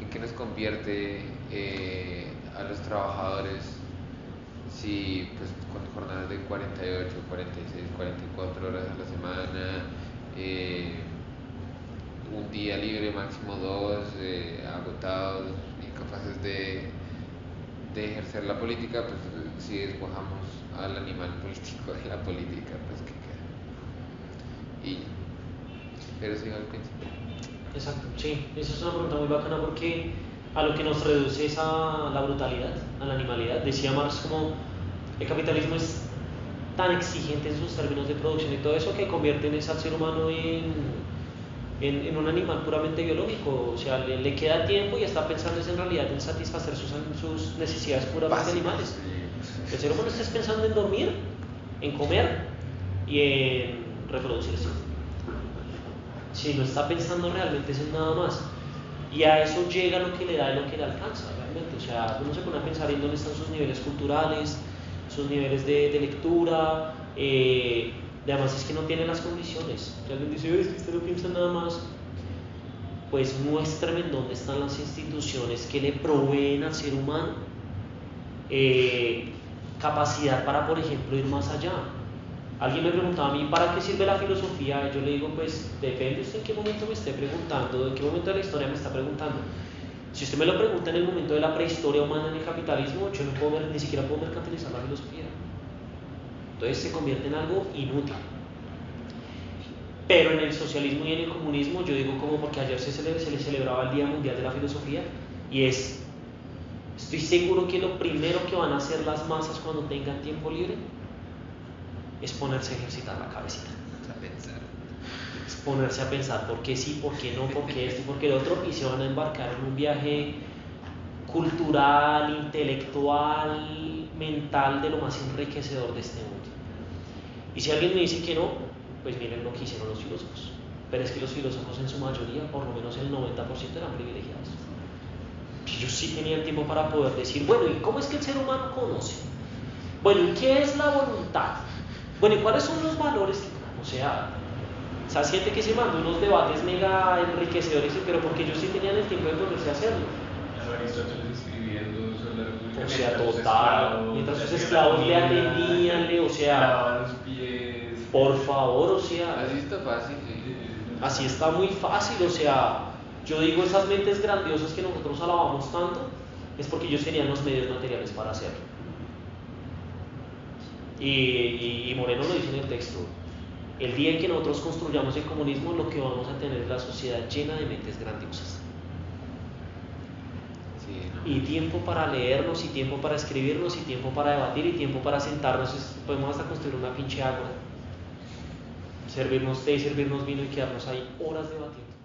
¿En qué nos convierte a los trabajadores si pues con jornadas de 48, 46, 44 horas a la semana, un día libre, máximo 2, agotados, incapaces de ejercer la política? Pues si despojamos al animal político de la política, pues ¿qué queda? Pero sí, al principio. Exacto, sí, esa es una pregunta muy bacana porque a lo que nos reduce es a la brutalidad, a la animalidad. Decía Marx como el capitalismo es tan exigente en sus términos de producción y todo eso que convierte al ser humano en un animal puramente biológico. O sea, le queda tiempo y está pensando en realidad en satisfacer sus necesidades puramente animales. El ser humano está pensando en dormir, en comer y en reproducirse. Si no está pensando realmente es en nada más. Y a eso llega lo que le da y lo que le alcanza realmente. O sea, uno se pone a pensar en dónde están sus niveles culturales, sus niveles de lectura. Además es que no tiene las condiciones. Si alguien dice, es que usted no piensa en nada más, pues muéstrame en dónde están las instituciones que le proveen al ser humano capacidad para, por ejemplo, ir más allá. Alguien me preguntaba a mí, ¿para qué sirve la filosofía? Y yo le digo, pues depende usted en qué momento me esté preguntando, en qué momento de la historia me está preguntando. Si usted me lo pregunta en el momento de la prehistoria humana en el capitalismo, yo no puedo ni siquiera puedo mercantilizar la filosofía. Entonces se convierte en algo inútil. Pero en el socialismo y en el comunismo, yo digo como porque ayer se le celebraba el Día Mundial de la Filosofía, y es Estoy seguro que lo primero que van a hacer las masas cuando tengan tiempo libre es ponerse a ejercitar la cabecita. Es ponerse a pensar por qué sí, por qué no, por qué esto y por qué lo otro, y se van a embarcar en un viaje cultural, intelectual, mental, de lo más enriquecedor de este mundo. Y si alguien me dice que no, pues miren lo que hicieron los filósofos. Pero es que los filósofos en su mayoría, por lo menos el 90%, eran privilegiados. Ellos sí tenían tiempo para poder decir, bueno, ¿y cómo es que el ser humano conoce? Bueno, ¿y qué es la voluntad? Bueno, ¿y cuáles son los valores? O sea, siente que se mandó unos debates mega enriquecedores, pero porque ellos sí tenían el tiempo de ponerse a hacerlo. Aristóteles escribiendo sobre la república. O sea, total. Mientras sus esclavos le atendían, o sea, lavaban los pies. por favor, o sea, Así está fácil, sí. así está muy fácil, o sea, yo digo, esas mentes grandiosas que nosotros alabamos tanto, es porque ellos tenían los medios materiales para hacerlo. Y Moreno lo dice en el texto, el día en que nosotros construyamos el comunismo, lo que vamos a tener es la sociedad llena de mentes grandiosas. Sí, no. Y tiempo para leernos, y tiempo para escribirnos, y tiempo para debatir, y tiempo para sentarnos, podemos hasta construir una pinche ágora, servirnos té y servirnos vino y quedarnos ahí horas debatiendo.